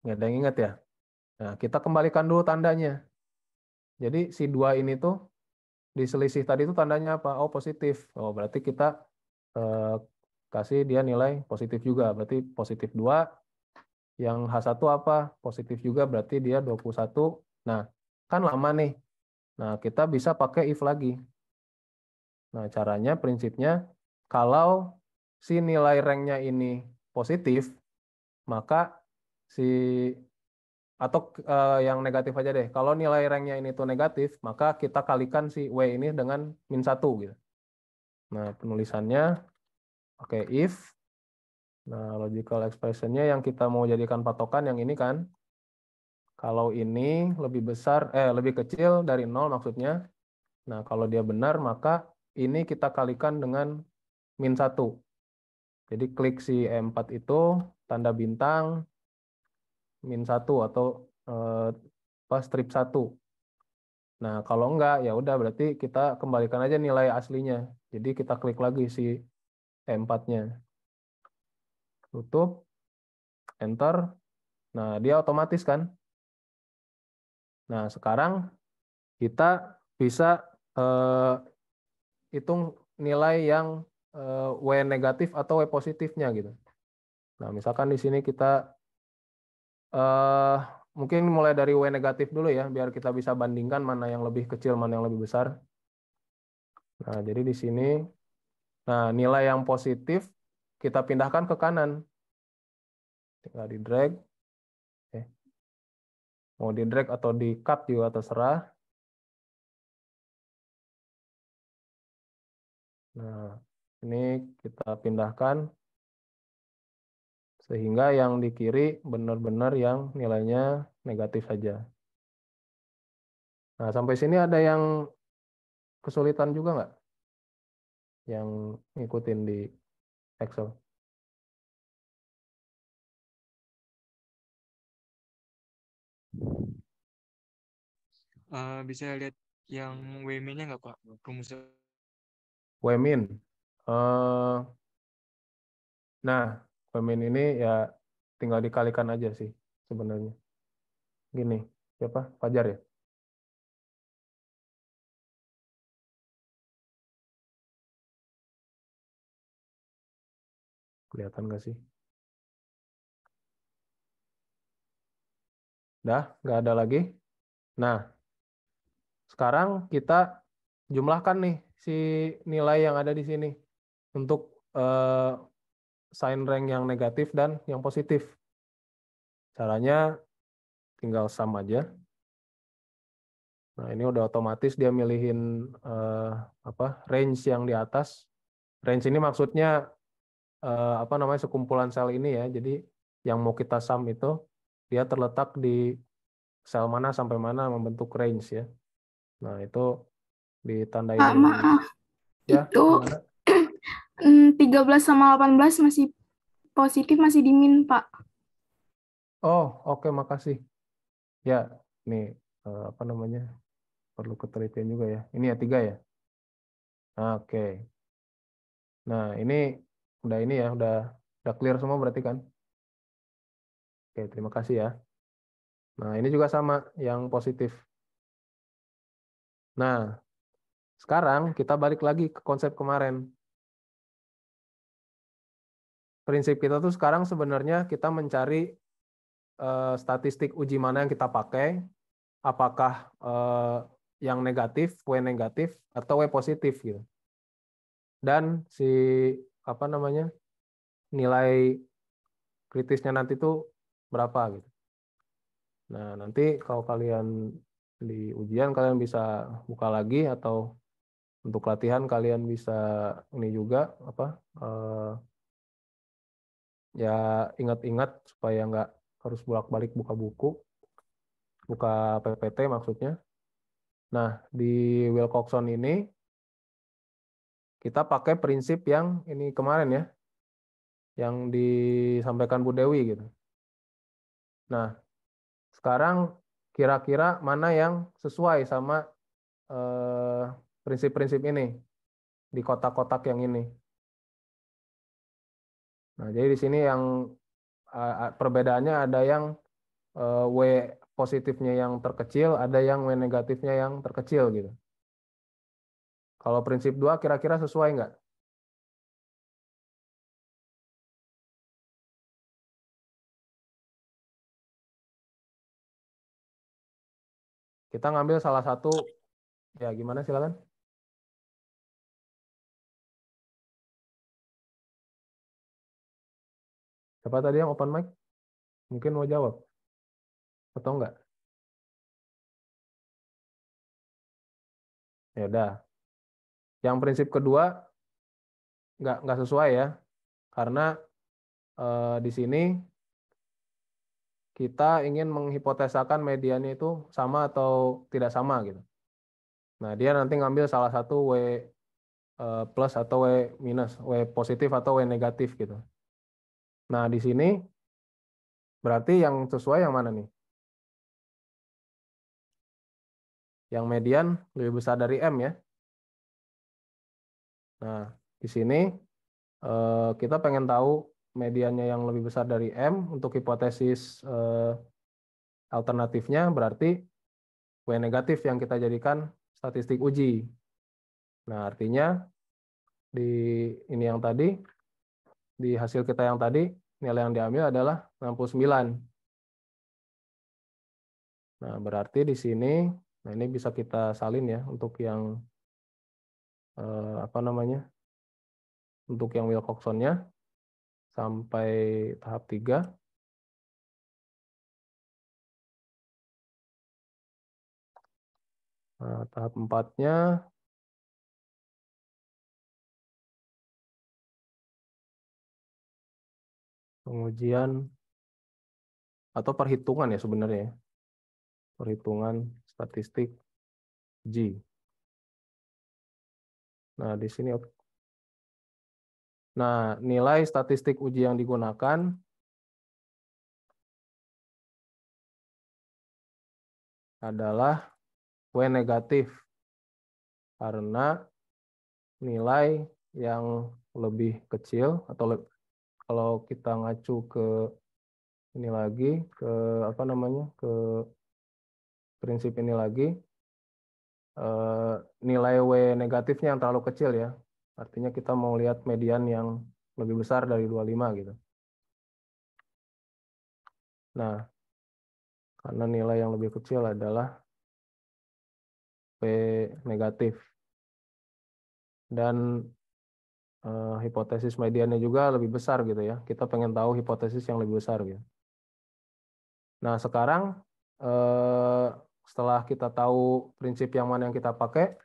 Speaker 1: Nggak ada yang ingat ya? Nah, kita kembalikan dulu tandanya. Jadi si 2 ini tuh di selisih tadi itu tandanya apa? Oh, positif. Oh, berarti kita kasih dia nilai positif juga. Berarti positif 2. Yang H1 apa? Positif juga, berarti dia 21. Nah, kan lama nih. Nah, kita bisa pakai if lagi. Nah, caranya, prinsipnya, kalau si nilai rank-nya ini positif, maka si atau yang negatif aja deh. Kalau nilai rank-nya ini tuh negatif, maka kita kalikan si W ini dengan -1 gitu. Nah, penulisannya pakai if. Nah, logical expression-nya yang kita mau jadikan patokan yang ini kan. Kalau ini lebih besar, lebih kecil dari 0 maksudnya. Nah, kalau dia benar, maka ini kita kalikan dengan -1. Jadi klik si E4 itu, tanda bintang, -1 atau strip 1. Nah, kalau enggak, ya udah berarti kita kembalikan aja nilai aslinya. Jadi kita klik lagi si E4-nya. Tutup, enter. Nah, dia otomatis kan. Nah, sekarang kita bisa hitung nilai yang W negatif atau W positifnya gitu. Nah, misalkan di sini kita mungkin mulai dari W negatif dulu ya, biar kita bisa bandingkan mana yang lebih kecil, mana yang lebih besar. Nah, jadi di sini, nah nilai yang positif kita pindahkan ke kanan. Tinggal di drag. Mau di drag atau di cut juga terserah. Nah, ini kita pindahkan sehingga yang di kiri benar-benar yang nilainya negatif saja. Nah, sampai sini ada yang kesulitan juga nggak? Yang ngikutin di Excel.
Speaker 7: Bisa lihat yang WM-nya nggak Pak? Rumusnya.
Speaker 1: Wemin. Nah, Wemin ini ya tinggal dikalikan aja sih sebenarnya. Gini, siapa? Fajar ya? Kelihatan nggak sih? Dah, nggak ada lagi. Nah, sekarang kita jumlahkan nih si nilai yang ada di sini untuk sign rank yang negatif dan yang positif. Caranya tinggal sum aja. Nah, ini udah otomatis dia milihin range yang di atas. Range ini maksudnya sekumpulan sel ini ya. Jadi yang mau kita sum itu dia terletak di sel mana sampai mana membentuk range ya. Nah, itu ditandain
Speaker 3: Pak, maaf.
Speaker 1: ya,
Speaker 3: Itu
Speaker 1: gimana?
Speaker 3: 13 sama 18 masih positif, masih di min, Pak.
Speaker 1: Oh, oke, makasih. Ya, nih perlu ketelitian juga ya. Ini ya 3 ya. Oke. Nah, ini udah clear semua berarti kan? Oke, terima kasih ya. Nah, ini juga sama yang positif. Nah, sekarang kita balik lagi ke konsep kemarin. Prinsip kita tuh sekarang sebenarnya kita mencari statistik uji mana yang kita pakai, apakah yang negatif, W negatif, atau W positif gitu. Dan si nilai kritisnya nanti tuh berapa gitu. Nah, nanti kalau kalian di ujian kalian bisa buka lagi atau untuk latihan kalian bisa ini juga ya ingat-ingat supaya nggak harus bolak-balik buka buku, buka PPT maksudnya. Nah, di Wilcoxon ini kita pakai prinsip yang ini kemarin ya, yang disampaikan Bu Dewi gitu. Nah, sekarang kira-kira mana yang sesuai sama prinsip-prinsip ini di kotak-kotak yang ini. Nah, jadi di sini yang perbedaannya ada yang W positifnya yang terkecil, ada yang W negatifnya yang terkecil gitu. Kalau prinsip 2 kira-kira sesuai nggak? Kita ngambil salah satu, ya gimana silakan. Siapa tadi yang open mic? Mungkin mau jawab. Atau enggak? Ya udah. Yang prinsip kedua nggak sesuai ya. Karena di sini kita ingin menghipotesakan mediannya itu sama atau tidak sama gitu. Nah, dia nanti ngambil salah satu W plus atau W minus, W positif atau W negatif gitu. Nah, di sini berarti yang sesuai yang mana nih? Yang median lebih besar dari M ya. Nah, di sini kita pengen tahu mediannya yang lebih besar dari M untuk hipotesis alternatifnya berarti W negatif yang kita jadikan statistik uji. Nah, artinya di ini yang tadi, di hasil kita yang tadi, nilai yang diambil adalah 69. Nah, berarti di sini, nah ini bisa kita salin ya untuk yang apa namanya? Untuk yang Wilcoxon-nya sampai tahap 3. Nah, tahap 4-nya pengujian atau perhitungan ya sebenarnya ya. Perhitungan statistik G. Nah, di sini nah, nilai statistik uji yang digunakan adalah W negatif karena nilai yang lebih kecil atau kalau kita ngacu ke ini lagi ke apa namanya ke prinsip ini lagi nilai W negatifnya yang terlalu kecil ya. Artinya kita mau lihat median yang lebih besar dari 25 gitu. Nah, karena nilai yang lebih kecil adalah P negatif. Dan hipotesis mediannya juga lebih besar gitu ya. Kita pengen tahu hipotesis yang lebih besar gitu. Nah, sekarang setelah kita tahu prinsip yang mana yang kita pakai,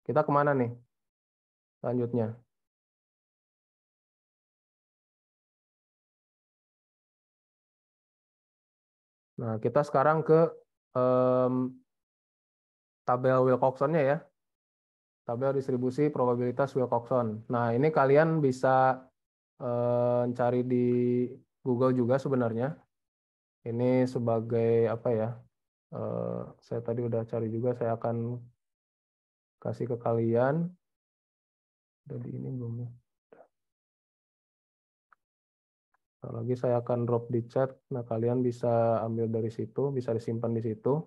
Speaker 1: kita kemana nih selanjutnya? Nah, kita sekarang ke tabel Wilcoxon-nya ya. Tabel distribusi probabilitas Wilcoxon. Nah, ini kalian bisa cari di Google juga sebenarnya. Ini sebagai apa ya? Saya tadi udah cari juga, saya akan kasih ke kalian. Jadi ini belum ya. Nah, lagi saya akan drop di chat. Nah, kalian bisa ambil dari situ, bisa disimpan di situ.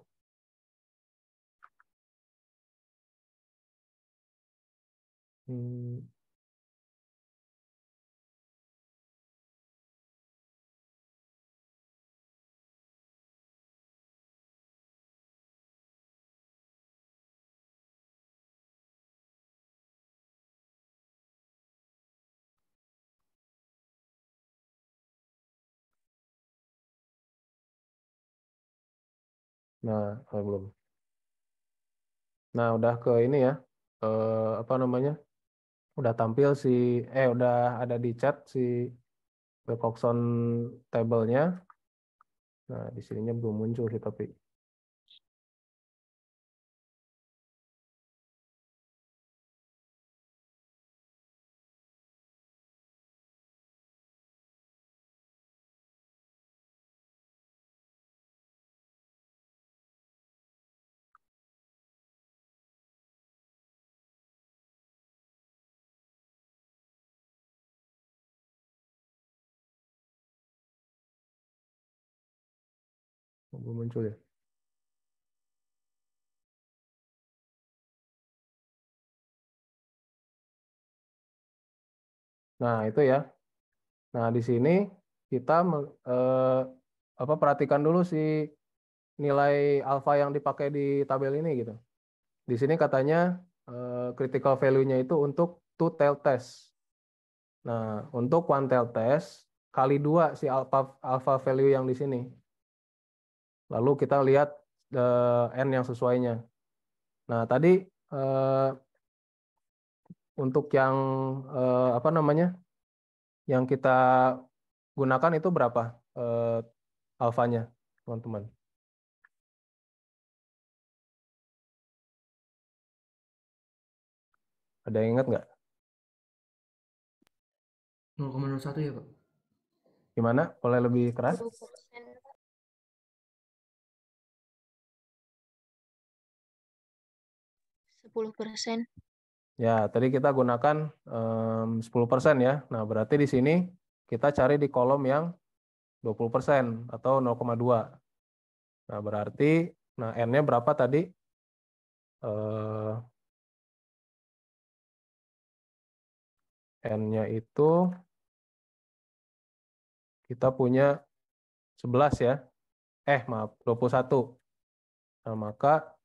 Speaker 1: Nah, belum. Nah, udah ke ini ya. Apa namanya? Udah tampil udah ada di chat si Wilcoxon table-nya. Nah, di sininya belum muncul sih tapi. Belum muncul ya. Nah, itu ya. Nah, di sini kita perhatikan dulu si nilai alfa yang dipakai di tabel ini gitu. Di sini katanya critical value-nya itu untuk two tail test. Nah, untuk one tail test kali 2 si alpha value yang di sini. Lalu kita lihat n yang sesuainya. Nah, tadi untuk yang apa namanya? Yang kita gunakan itu berapa alfanya, teman-teman? Ada yang ingat nggak?
Speaker 8: 0,01 ya, Pak?
Speaker 1: Gimana? Boleh lebih keras?
Speaker 5: 10%.
Speaker 1: Ya, tadi kita gunakan 10% ya. Nah, berarti di sini kita cari di kolom yang 20% atau 0,2. Nah, berarti N-nya berapa tadi? N-nya itu kita punya 11 ya. Maaf, 21. Nah, maka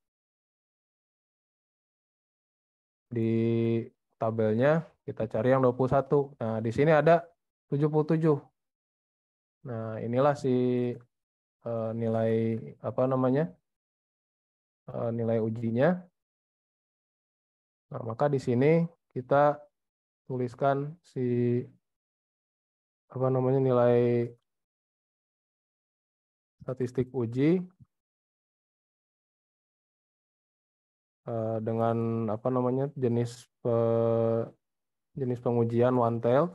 Speaker 1: di tabelnya kita cari yang 21. Nah, di sini ada 77. Nah, inilah si nilai apa namanya? Nilai ujinya. Nah, maka di sini kita tuliskan si apa namanya nilai statistik uji dengan apa namanya jenis pengujian one tail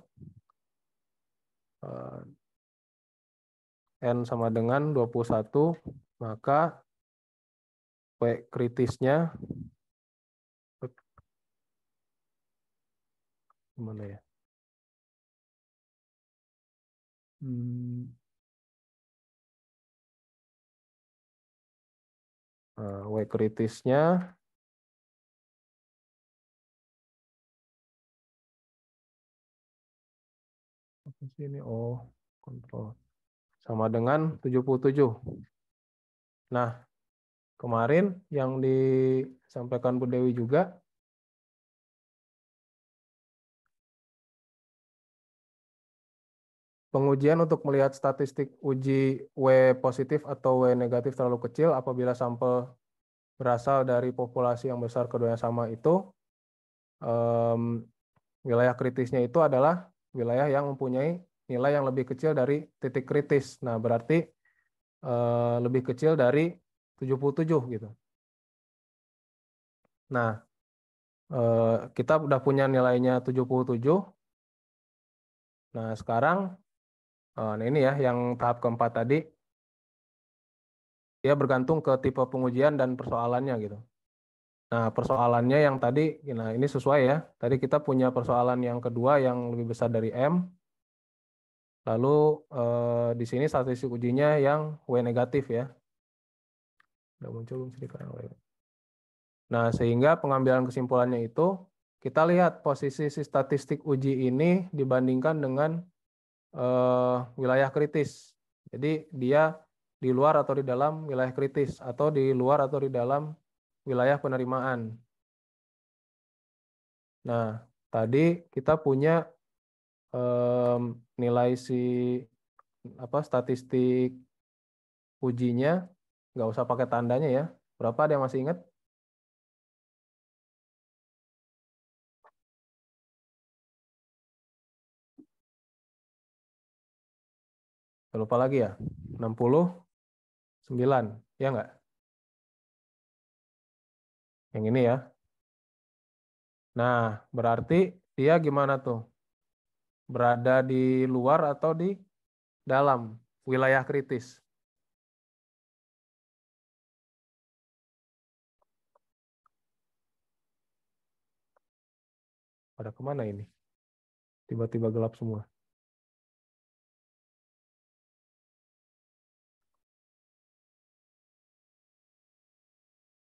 Speaker 1: N sama dengan 21, maka W kritisnya gimana ya? W kritisnya apa sih ini? Kontrol sama dengan 77. Nah, kemarin yang disampaikan Bu Dewi juga pengujian untuk melihat statistik uji W positif atau W negatif terlalu kecil apabila sampel berasal dari populasi yang besar keduanya sama itu, wilayah kritisnya itu adalah wilayah yang mempunyai nilai yang lebih kecil dari titik kritis. Nah, berarti lebih kecil dari 77 gitu. Nah, kita udah punya nilainya 77. Nah, sekarang nah ini ya yang tahap keempat tadi, dia bergantung ke tipe pengujian dan persoalannya gitu. Nah, persoalannya yang tadi, nah ini sesuai ya. Tadi kita punya persoalan yang kedua yang lebih besar dari M. Lalu di sini statistik ujinya yang W negatif ya. Udah muncul belum sedikit W. Nah, sehingga pengambilan kesimpulannya itu, kita lihat posisi si statistik uji ini dibandingkan dengan wilayah kritis. Jadi dia di luar atau di dalam wilayah kritis, atau di luar atau di dalam wilayah penerimaan. Nah, tadi kita punya nilai si statistik ujinya, nggak usah pakai tandanya ya. Berapa, ada yang masih ingat? Lupa lagi ya, 69, ya nggak? Yang ini ya. Nah, berarti dia gimana tuh? Berada di luar atau di dalam wilayah kritis? Pada kemana ini? Tiba-tiba gelap semua.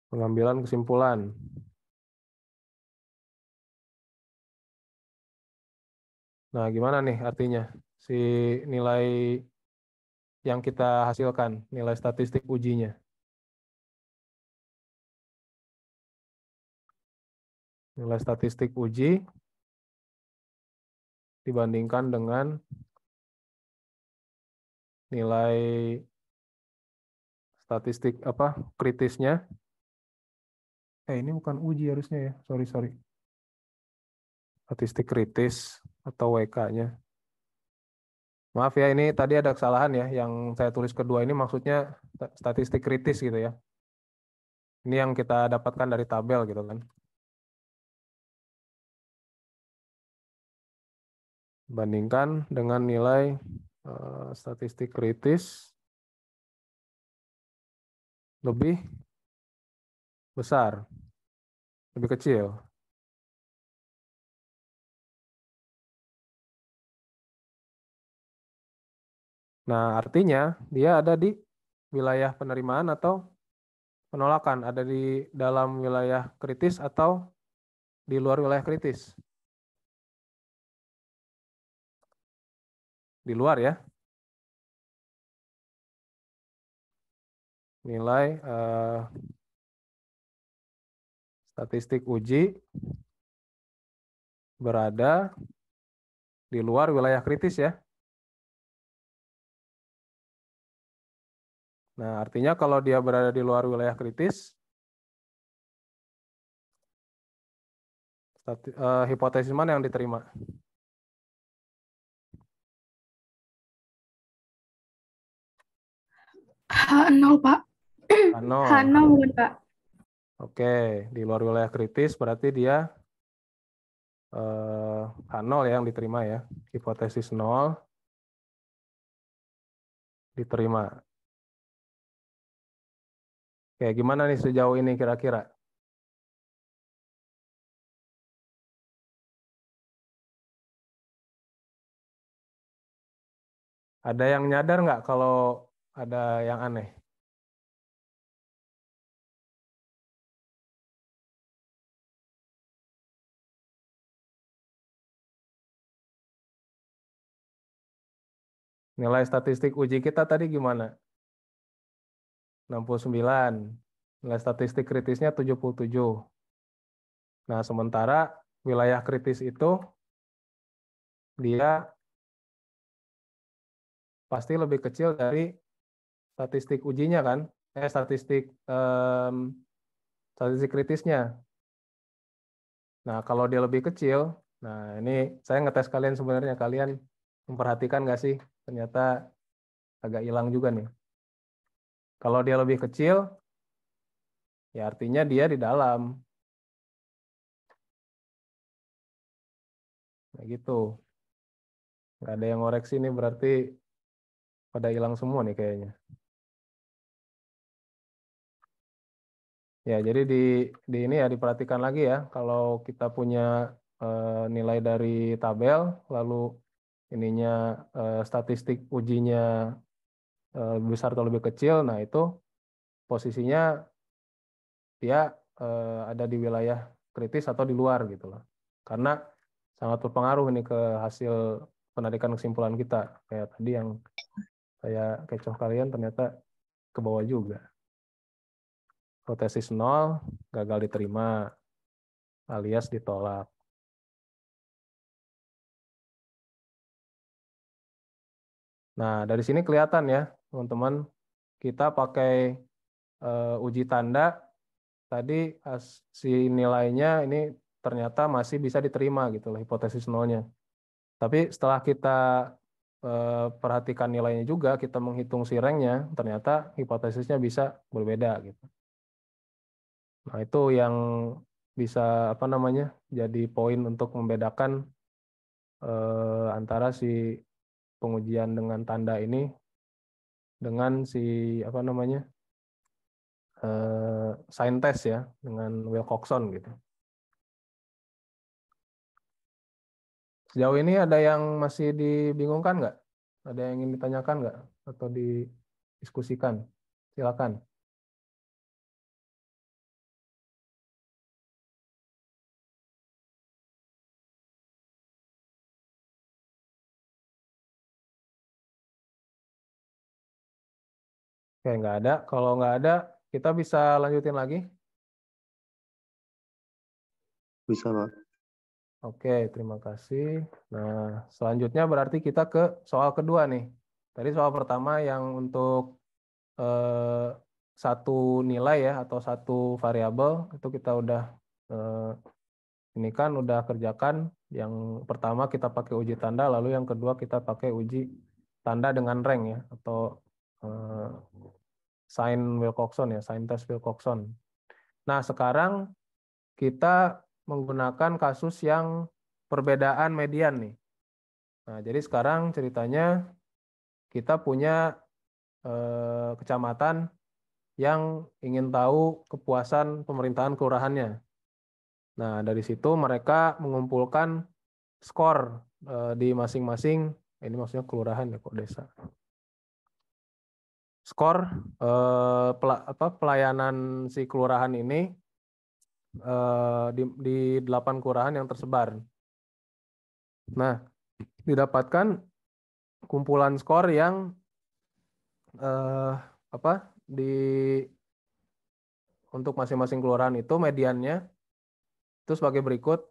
Speaker 1: Pengambilan kesimpulan. Nah, gimana nih artinya? Si nilai yang kita hasilkan, nilai statistik ujinya. Nilai statistik uji dibandingkan dengan nilai statistik kritisnya. Ini bukan uji harusnya ya. Sorry. Statistik kritis atau WK-nya. Maaf ya, ini tadi ada kesalahan ya. Yang saya tulis kedua ini maksudnya statistik kritis gitu ya. Ini yang kita dapatkan dari tabel gitu kan. Bandingkan dengan nilai statistik kritis lebih besar, lebih kecil. Nah, artinya dia ada di wilayah penerimaan atau penolakan, ada di dalam wilayah kritis atau di luar wilayah kritis. Di luar ya. nilai statistik uji berada di luar wilayah kritis ya. Nah, artinya kalau dia berada di luar wilayah kritis, hipotesis mana yang diterima?
Speaker 3: H0, Pak.
Speaker 1: H0.
Speaker 3: H0 bukan, Pak.
Speaker 1: Oke, di luar wilayah kritis berarti dia H0 ya yang diterima ya. Hipotesis 0 diterima. Oke, gimana nih sejauh ini kira-kira? Ada yang nyadar nggak kalau ada yang aneh? Nilai statistik uji kita tadi gimana? 69. Nilai statistik kritisnya 77. Nah, sementara wilayah kritis itu dia pasti lebih kecil dari statistik ujinya kan? Statistik kritisnya. Nah, kalau dia lebih kecil, nah ini saya ngetes kalian sebenarnya, kalian memperhatikan nggak sih? Ternyata agak hilang juga nih. Kalau dia lebih kecil, ya artinya dia di dalam. Nah gitu. Nggak ada yang ngoreksi nih, berarti pada hilang semua nih kayaknya. Ya, jadi di ini ya diperhatikan lagi ya, kalau kita punya nilai dari tabel, lalu ininya statistik ujinya lebih besar atau lebih kecil, nah itu posisinya dia ada di wilayah kritis atau di luar gitu loh. Karena sangat berpengaruh ini ke hasil penarikan kesimpulan kita. Kayak tadi yang saya kecoh kalian ternyata ke bawah juga. Hipotesis 0 gagal diterima alias ditolak. Nah, dari sini kelihatan ya, teman-teman, kita pakai uji tanda, tadi si nilainya ini ternyata masih bisa diterima gitu loh, hipotesis nolnya. Tapi setelah kita perhatikan nilainya juga, kita menghitung si ranknya, ternyata hipotesisnya bisa berbeda gitu. Nah, itu yang bisa apa namanya jadi poin untuk membedakan antara si pengujian dengan tanda ini dengan si apa namanya sign test ya dengan Wilcoxon gitu. Sejauh ini ada yang masih dibingungkan nggak? Ada yang ingin ditanyakan nggak atau didiskusikan? Silakan. Oke, nggak ada. Kalau nggak ada, kita bisa lanjutin lagi.
Speaker 2: Bisa, Pak.
Speaker 1: Oke, terima kasih. Nah, selanjutnya berarti kita ke soal kedua nih. Tadi soal pertama yang untuk satu nilai ya atau satu variabel itu kita udah ini kan udah kerjakan. Yang pertama kita pakai uji tanda, lalu yang kedua kita pakai uji tanda dengan rank ya atau sign Wilcoxon ya, sign test Wilcoxon. Nah, sekarang kita menggunakan kasus yang perbedaan median nih. Nah, jadi sekarang ceritanya kita punya kecamatan yang ingin tahu kepuasan pemerintahan kelurahannya. Nah, dari situ mereka mengumpulkan skor di masing-masing, ini maksudnya kelurahan ya kok desa. Skor pelayanan si kelurahan ini di 8 kelurahan yang tersebar. Nah, didapatkan kumpulan skor yang untuk masing-masing kelurahan itu mediannya itu sebagai berikut.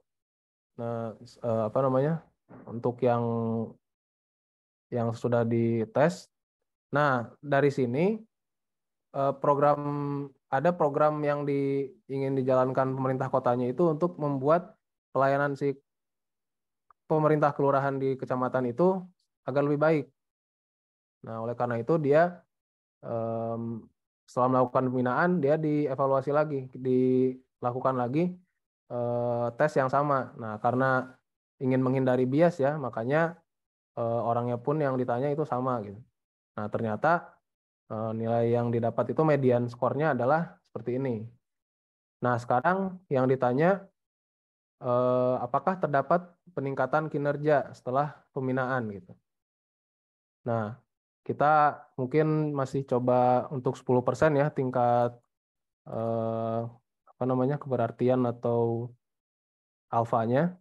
Speaker 1: Nah, apa namanya? Untuk yang sudah dites. Nah, dari sini ada program yang ingin dijalankan pemerintah kotanya itu untuk membuat pelayanan si pemerintah kelurahan di kecamatan itu agar lebih baik. Nah, oleh karena itu dia setelah melakukan pembinaan dia dievaluasi lagi, dilakukan lagi tes yang sama. Nah, karena ingin menghindari bias ya, makanya orangnya pun yang ditanya itu sama gitu. Nah, ternyata nilai yang didapat itu median skornya adalah seperti ini. Nah, sekarang yang ditanya apakah terdapat peningkatan kinerja setelah pembinaan gitu. Nah, kita mungkin masih coba untuk 10% ya tingkat apa namanya keberartian atau alfanya.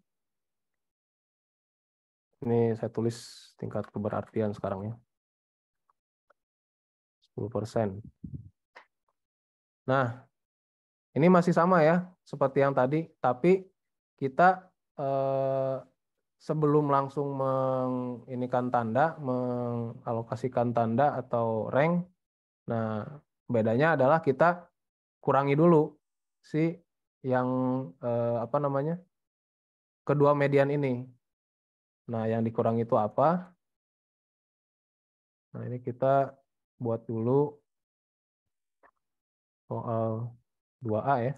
Speaker 1: Ini saya tulis tingkat keberartian sekarang ya. 10%. Nah, ini masih sama ya seperti yang tadi, tapi kita sebelum langsung mengalokasikan tanda atau rank. Nah, bedanya adalah kita kurangi dulu si yang apa namanya kedua median ini. Nah, yang dikurangi itu apa? Nah, ini kita buat dulu soal 2A ya.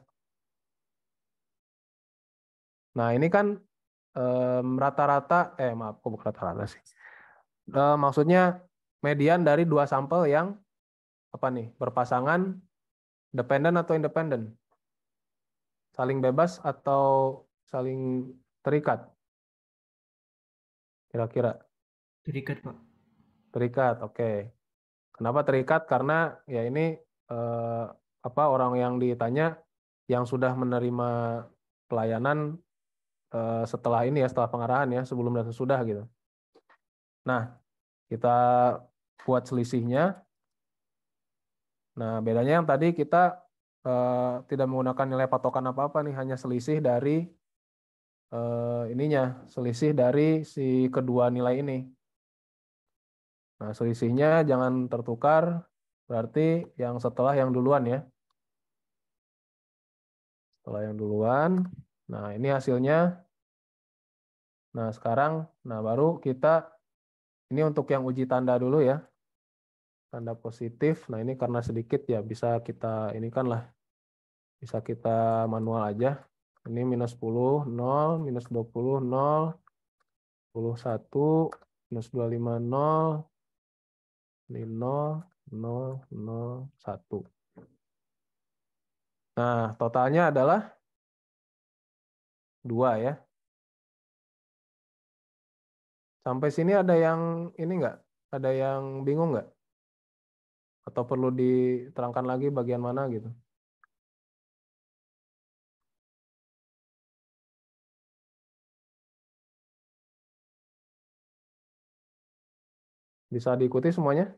Speaker 1: Nah, ini kan rata-rata, maaf, kok bukan rata-rata sih. Maksudnya median dari dua sampel yang apa nih, berpasangan, dependen atau independen? Saling bebas atau saling terikat? Kira-kira?
Speaker 8: Terikat, Pak.
Speaker 1: Terikat, oke. Kenapa terikat? Karena ya ini apa orang yang ditanya yang sudah menerima pelayanan setelah ini ya, setelah pengarahan ya, sebelum dan sesudah gitu. Nah, kita buat selisihnya. Nah, bedanya yang tadi kita tidak menggunakan nilai patokan apa-apa nih, hanya selisih dari selisih dari si kedua nilai ini. Nah, selisihnya jangan tertukar, berarti yang setelah yang duluan ya. Setelah yang duluan. Nah, ini hasilnya. Nah, sekarang, baru kita, ini untuk yang uji tanda dulu ya. Tanda positif. Nah, ini karena sedikit ya, bisa kita, ini kan lah, bisa kita manual aja. Ini minus 10, 0, minus 20, 0, 10, 1, minus 25, 0, ini 0, 0, 0, 1. Nah, totalnya adalah 2 ya. Sampai sini ada yang ini nggak? Ada yang bingung nggak? Atau perlu diterangkan lagi bagian mana gitu? Bisa diikuti semuanya?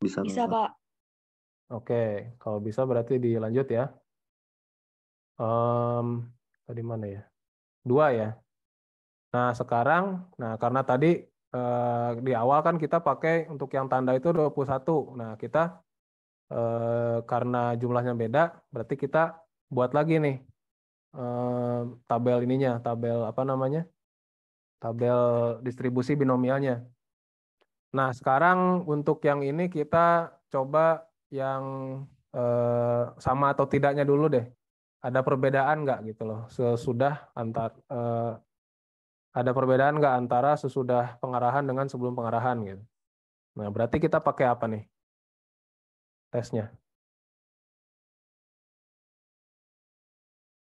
Speaker 6: Bisa, Pak.
Speaker 1: Oke, kalau bisa berarti dilanjut ya. Tadi mana ya? 2 ya. Nah, sekarang, karena tadi di awal kan kita pakai untuk yang tanda itu 21. Nah, kita karena jumlahnya beda, berarti kita buat lagi nih tabel ininya, tabel apa namanya? Tabel distribusi binomialnya. Nah, sekarang untuk yang ini kita coba yang sama atau tidaknya dulu deh. Ada perbedaan nggak gitu loh sesudah ada perbedaan nggak antara sesudah pengarahan dengan sebelum pengarahan gitu. Nah, berarti kita pakai apa nih tesnya?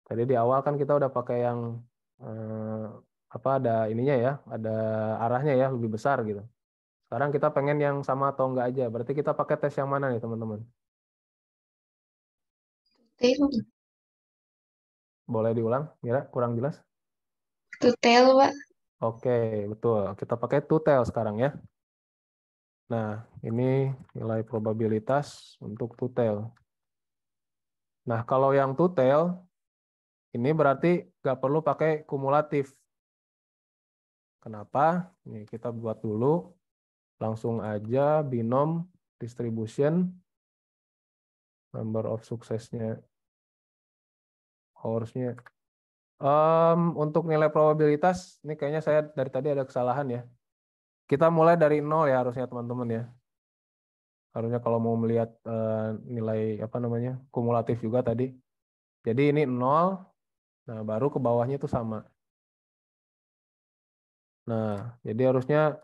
Speaker 1: Tadi di awal kan kita udah pakai yang apa ada ininya ya, ada arahnya ya lebih besar gitu. Sekarang kita pengen yang sama atau enggak aja. Berarti kita pakai tes yang mana nih teman-teman? Boleh diulang? Mira, kurang jelas?
Speaker 5: Tutel, Pak.
Speaker 1: Oke, betul. Kita pakai two-tail sekarang ya. Nah, ini nilai probabilitas untuk two-tail. Nah, kalau yang two-tail, ini berarti nggak perlu pakai kumulatif. Kenapa? Ini kita buat dulu. Langsung aja binom distribution, number of suksesnya, harusnya. Untuk nilai probabilitas, ini kayaknya saya dari tadi ada kesalahan ya. Kita mulai dari 0 ya harusnya teman-teman ya. Harusnya kalau mau melihat nilai apa namanya kumulatif juga tadi. Jadi ini 0, nah baru ke bawahnya itu sama. Nah, jadi harusnya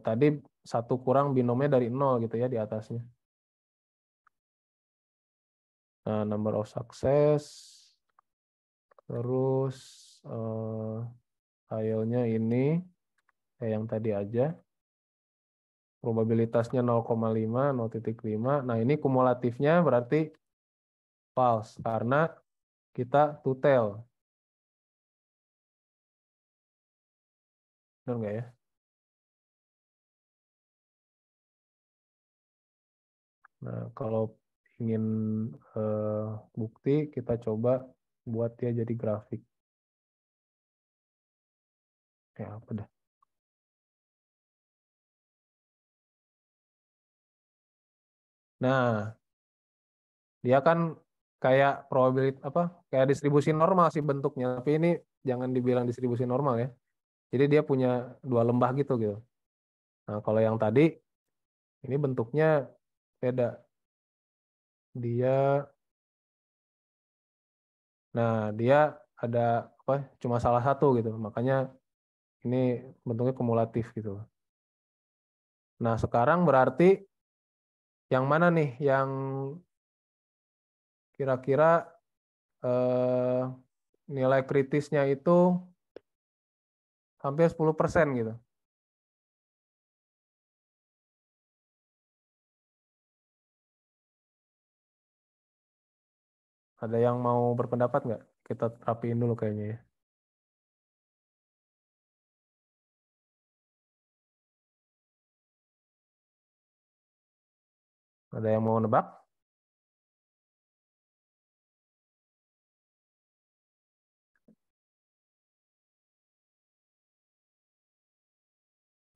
Speaker 1: tadi 1 kurang binomnya dari 0 gitu ya di atasnya. Nah, number of success, terus hasilnya ini kayak yang tadi aja. Probabilitasnya 0,5, 0,5. Nah, ini kumulatifnya berarti false karena kita two-tail. Benar nggak ya? Nah, kalau ingin bukti, kita coba buat dia jadi grafik. Ya, apa dah. Nah, dia kan kayak probabilitas apa? Kayak distribusi normal sih bentuknya, tapi ini jangan dibilang distribusi normal ya. Jadi dia punya 2 lembah gitu. Nah, kalau yang tadi ini bentuknya beda. Dia ada apa? Cuma salah satu gitu. Makanya ini bentuknya kumulatif gitu. Nah, sekarang berarti yang mana nih yang kira-kira nilai kritisnya itu hampir 10% gitu. Ada yang mau berpendapat nggak? Kita rapiin dulu kayaknya ya. Ada yang mau nebak?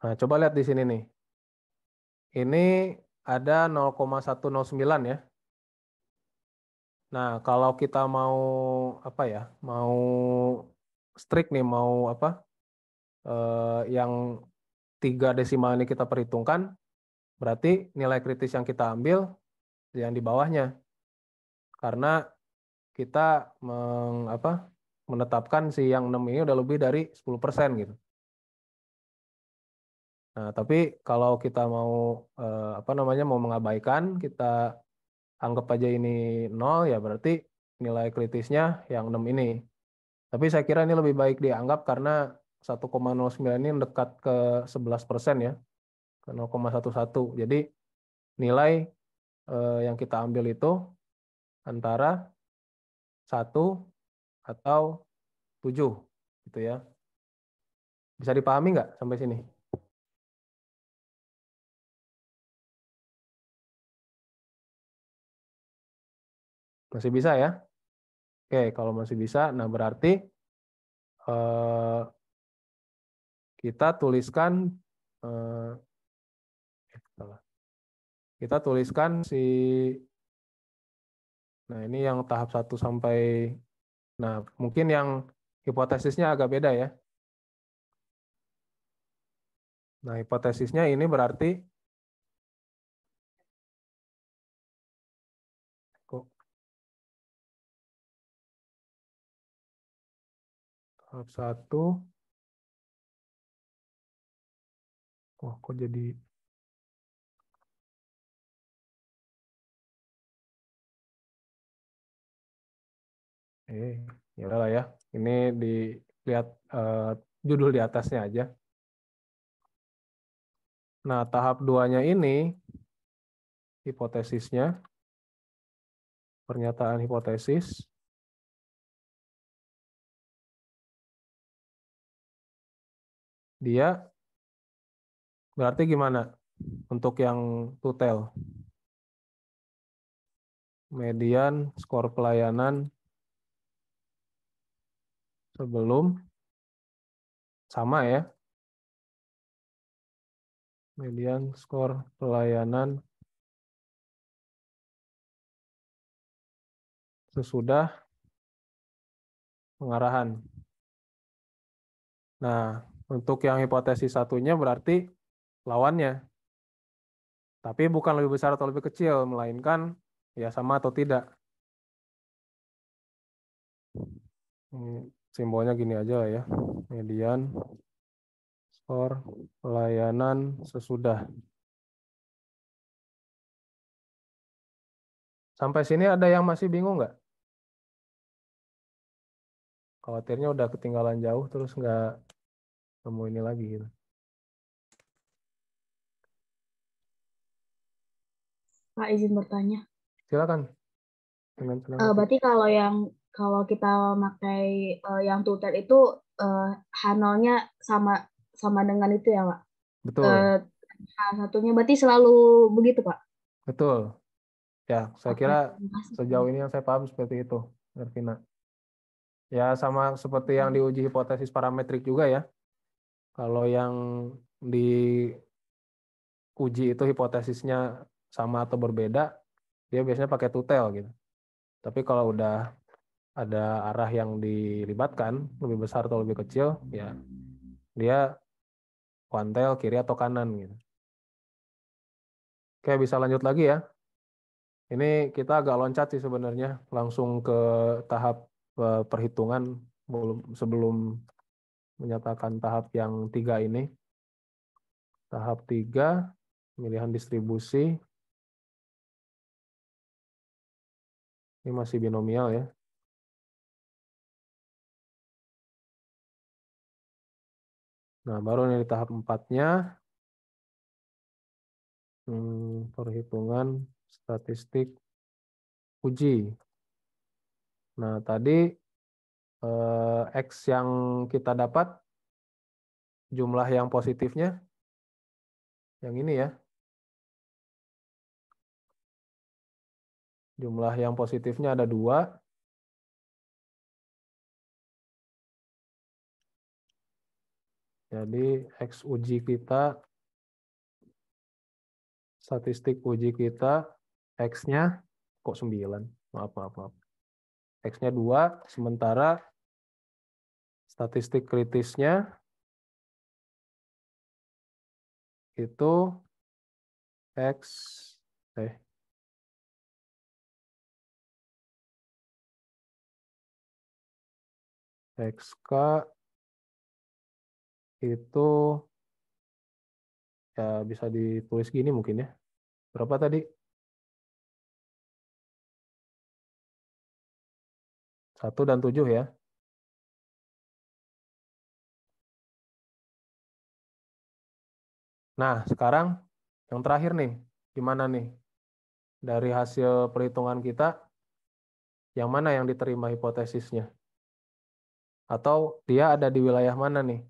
Speaker 1: Nah, coba lihat di sini nih. Ini ada 0,109 ya. Nah, kalau kita mau apa ya? Mau strict nih, mau apa? Yang 3 desimal ini kita perhitungkan, berarti nilai kritis yang kita ambil yang di bawahnya. Karena kita menetapkan si yang 6 ini udah lebih dari 10% gitu. Nah, tapi kalau kita mau mau mengabaikan, kita anggap aja ini 0 ya berarti nilai kritisnya yang 6 ini. Tapi saya kira ini lebih baik dianggap karena 1,09 ini dekat ke 11% ya, ke 0,11. Jadi nilai yang kita ambil itu antara 1 atau 7 gitu ya. Bisa dipahami nggak sampai sini? Masih bisa ya? Oke, kalau masih bisa, nah berarti kita tuliskan si, nah ini yang tahap 1 sampai, nah mungkin yang hipotesisnya agak beda ya. Nah hipotesisnya ini berarti tahap 1, kok jadi ya udahlah ya. Ini dilihat judul di atasnya aja. Nah, tahap 2-nya ini hipotesisnya, pernyataan hipotesis. dia berarti gimana untuk yang tutel? Median skor pelayanan sebelum sama ya. Median skor pelayanan sesudah pengarahan. Nah, untuk yang hipotesis satunya berarti lawannya. Tapi bukan lebih besar atau lebih kecil, melainkan ya sama atau tidak. Simbolnya gini aja lah ya. Median skor pelayanan sesudah. Sampai sini ada yang masih bingung nggak? Khawatirnya udah ketinggalan jauh terus nggak nemu ini lagi gitu.
Speaker 9: Pak, izin bertanya.
Speaker 1: Silakan. Dengan senang hati.
Speaker 9: Berarti kalau kita pakai yang tutel itu H0-nya sama dengan itu ya, Pak?
Speaker 1: Betul.
Speaker 9: H1-nya berarti selalu begitu, Pak?
Speaker 1: Betul. Ya, saya kira
Speaker 9: terima kasih.
Speaker 1: sejauh ini yang saya paham seperti itu, Ervina. Ya, sama seperti yang diuji hipotesis parametrik juga ya. Kalau yang diuji itu hipotesisnya sama atau berbeda, dia biasanya pakai tutel gitu. Tapi kalau udah ada arah yang dilibatkan, lebih besar atau lebih kecil, ya dia kuantel kiri atau kanan gitu. Oke, bisa lanjut lagi ya. Ini kita agak loncat sih sebenarnya, langsung ke tahap perhitungan sebelum menyatakan tahap yang 3 ini. Tahap 3, pemilihan distribusi. Ini masih binomial ya. Nah, baru ini tahap 4-nya. Perhitungan statistik uji. Nah, tadi X yang kita dapat, jumlah yang positifnya, yang ini ya. Jumlah yang positifnya ada 2. Jadi X uji kita, statistik uji kita, X-nya kok 9? Maaf. X-nya 2, sementara statistik kritisnya itu XK itu ya bisa ditulis gini mungkin ya. Berapa tadi? 1 dan 7 ya. Nah, sekarang yang terakhir nih. Gimana nih? Dari hasil perhitungan kita, yang mana yang diterima hipotesisnya? Atau dia ada di wilayah mana nih?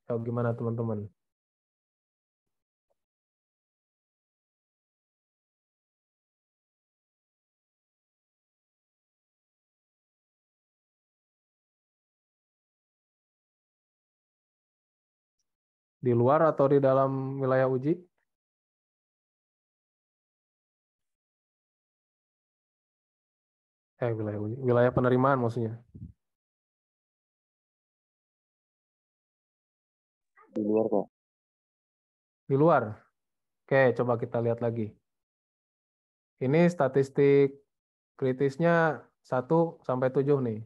Speaker 1: Atau gimana teman-teman? Di luar atau di dalam wilayah uji? Wilayah uji. Wilayah penerimaan maksudnya.
Speaker 10: Di luar, Pak.
Speaker 1: Di luar. Oke, coba kita lihat lagi. Ini statistik kritisnya 1 sampai 7 nih.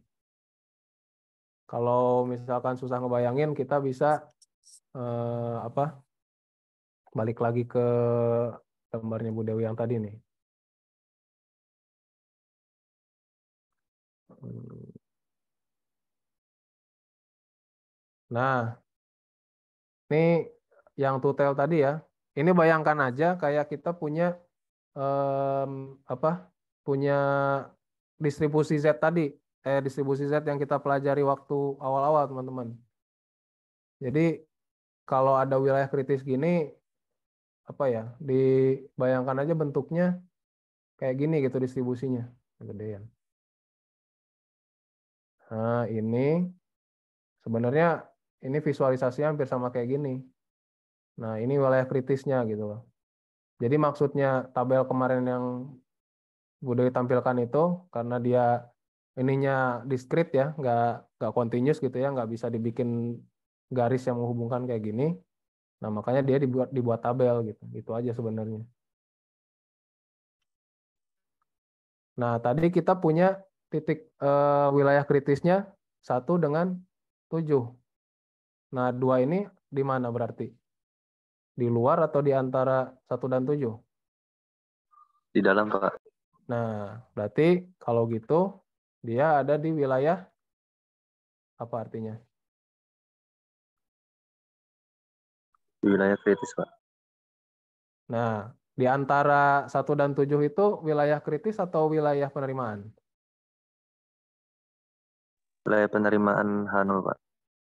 Speaker 1: Kalau misalkan susah ngebayangin, kita bisa balik lagi ke gambarnya Bu Dewi yang tadi nih. Nah, ini yang tutel tadi ya. Ini bayangkan aja kayak kita punya punya distribusi Z tadi, distribusi Z yang kita pelajari waktu awal-awal, teman-teman. Jadi kalau ada wilayah kritis gini, apa ya, dibayangkan aja bentuknya kayak gini gitu distribusinya, kegedean. Nah, ini sebenarnya ini visualisasinya hampir sama kayak gini. Nah, ini wilayah kritisnya gitu loh. Jadi maksudnya tabel kemarin yang Bude tampilkan itu karena dia ininya diskrit ya, nggak continuous gitu ya, nggak bisa dibikin garis yang menghubungkan kayak gini. Nah, makanya dia dibuat tabel gitu. Itu aja sebenarnya. Nah, tadi kita punya titik wilayah kritisnya 1 dengan 7. Nah, 2 ini di mana berarti? Di luar atau di antara 1 dan 7?
Speaker 10: Di dalam, Pak.
Speaker 1: Nah, berarti kalau gitu dia ada di wilayah apa artinya?
Speaker 10: Di wilayah kritis, Pak.
Speaker 1: Nah, di antara 1 dan 7 itu wilayah kritis atau wilayah penerimaan?
Speaker 10: Wilayah penerimaan Hanul, Pak.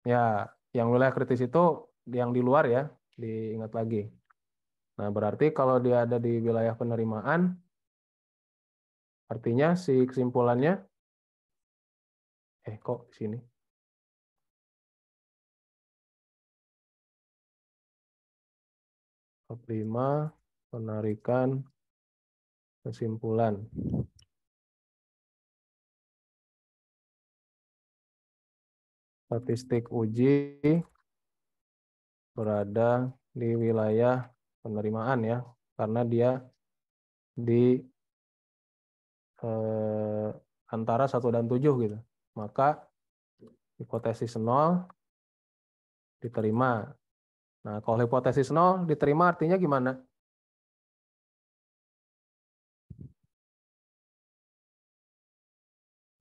Speaker 1: Ya, yang wilayah kritis itu yang di luar ya, diingat lagi. Nah, berarti kalau dia ada di wilayah penerimaan, artinya si kesimpulannya, kok di sini? Bab 5, penarikan kesimpulan. Statistik uji berada di wilayah penerimaan ya, karena dia di antara 1 dan 7 gitu. Maka hipotesis 0 diterima. Nah, kalau hipotesis 0 diterima artinya gimana?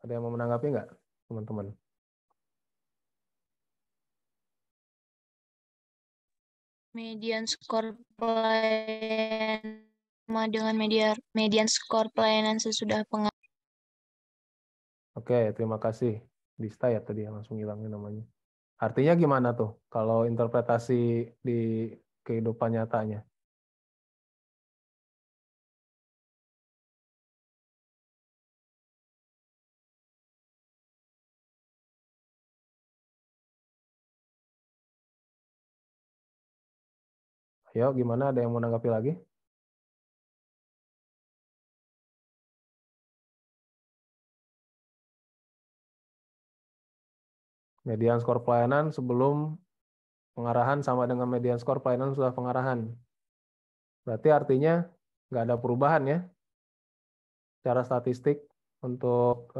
Speaker 1: Ada yang mau menanggapi nggak, teman-teman?
Speaker 5: Median skor pelayanan sama dengan median skor pelayanan sesudah pengajuan.
Speaker 1: Oke, terima kasih. Dista ya tadi yang langsung hilangin namanya. Artinya gimana tuh kalau interpretasi di kehidupan nyatanya? Ayo, gimana? Ada yang mau menanggapi lagi? Median skor pelayanan sebelum pengarahan sama dengan median skor pelayanan sudah pengarahan. Berarti artinya nggak ada perubahan ya secara statistik untuk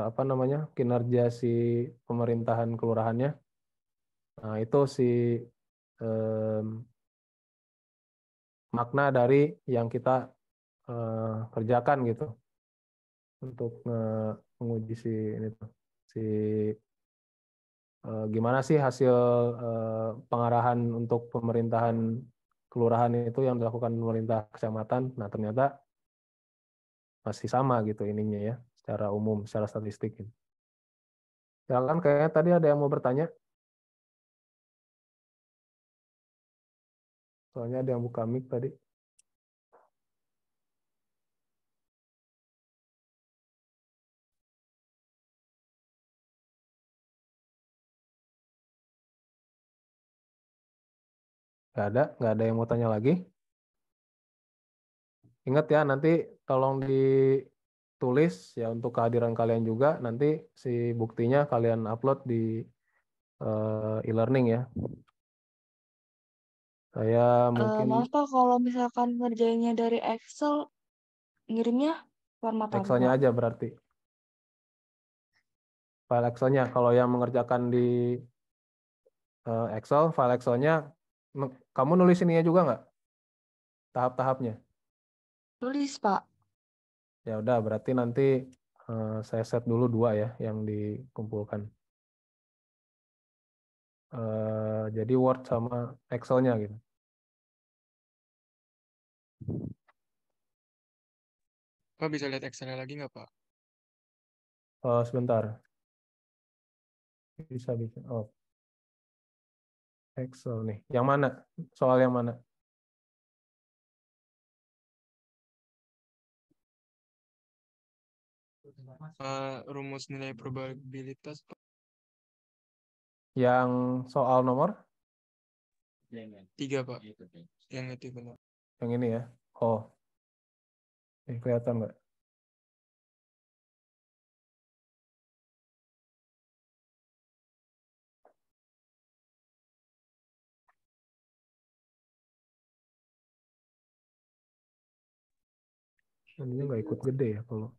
Speaker 1: apa namanya kinerja si pemerintahan kelurahannya. Nah, itu si makna dari yang kita kerjakan gitu untuk menguji si ini tuh si gimana sih hasil pengarahan untuk pemerintahan kelurahan itu yang dilakukan pemerintah kecamatan. Nah, ternyata masih sama gitu ininya ya, secara umum, secara statistik. Silakan, kayaknya tadi ada yang mau bertanya. Soalnya ada yang buka mic tadi. Nggak ada yang mau tanya lagi. Ingat ya, nanti tolong ditulis ya untuk kehadiran kalian juga. Nanti si buktinya kalian upload di e-learning ya. Saya mungkin
Speaker 6: Maaf Pak, kalau misalkan ngerjainnya dari Excel, ngirimnya format apa
Speaker 1: Excel-nya
Speaker 6: Pak?
Speaker 1: aja berarti. File Excel-nya. Kalau yang mengerjakan di Excel, file Excel-nya, kamu nulis ininya juga nggak? Tahap-tahapnya?
Speaker 6: Tulis Pak.
Speaker 1: Ya udah, berarti nanti saya set dulu 2 ya yang dikumpulkan. Jadi Word sama Excel-nya gitu.
Speaker 7: Pak bisa lihat Excel lagi nggak, Pak?
Speaker 1: Sebentar. Bisa. Oh, Excel nih. Yang mana? Soal yang mana?
Speaker 7: Rumus nilai probabilitas, Pak.
Speaker 1: Yang soal nomor?
Speaker 7: 3, Pak. Yang itu benar.
Speaker 1: Yang ini ya. Oh, kelihatan nggak? Ini nggak ikut gede ya kalau.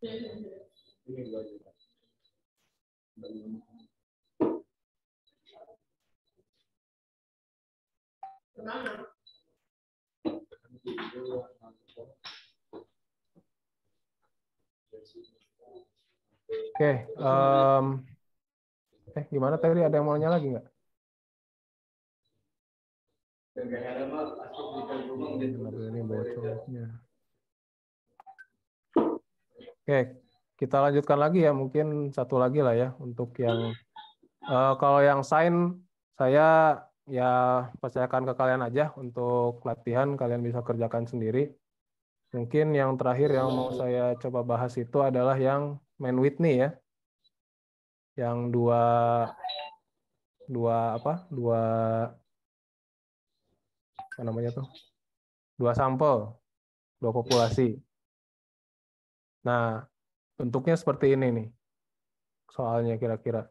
Speaker 1: Oke, gimana tadi, ada yang mau nanya lagi nggak? Ini bocornya. Oke, kita lanjutkan lagi ya, mungkin satu lagi lah ya untuk yang kalau yang sign saya ya percayakan ke kalian aja untuk latihan, kalian bisa kerjakan sendiri. Mungkin yang terakhir yang mau saya coba bahas itu adalah yang Man Whitney ya. Yang apa namanya tuh? Dua sampel, dua populasi. Nah, bentuknya seperti ini nih. Soalnya kira-kira.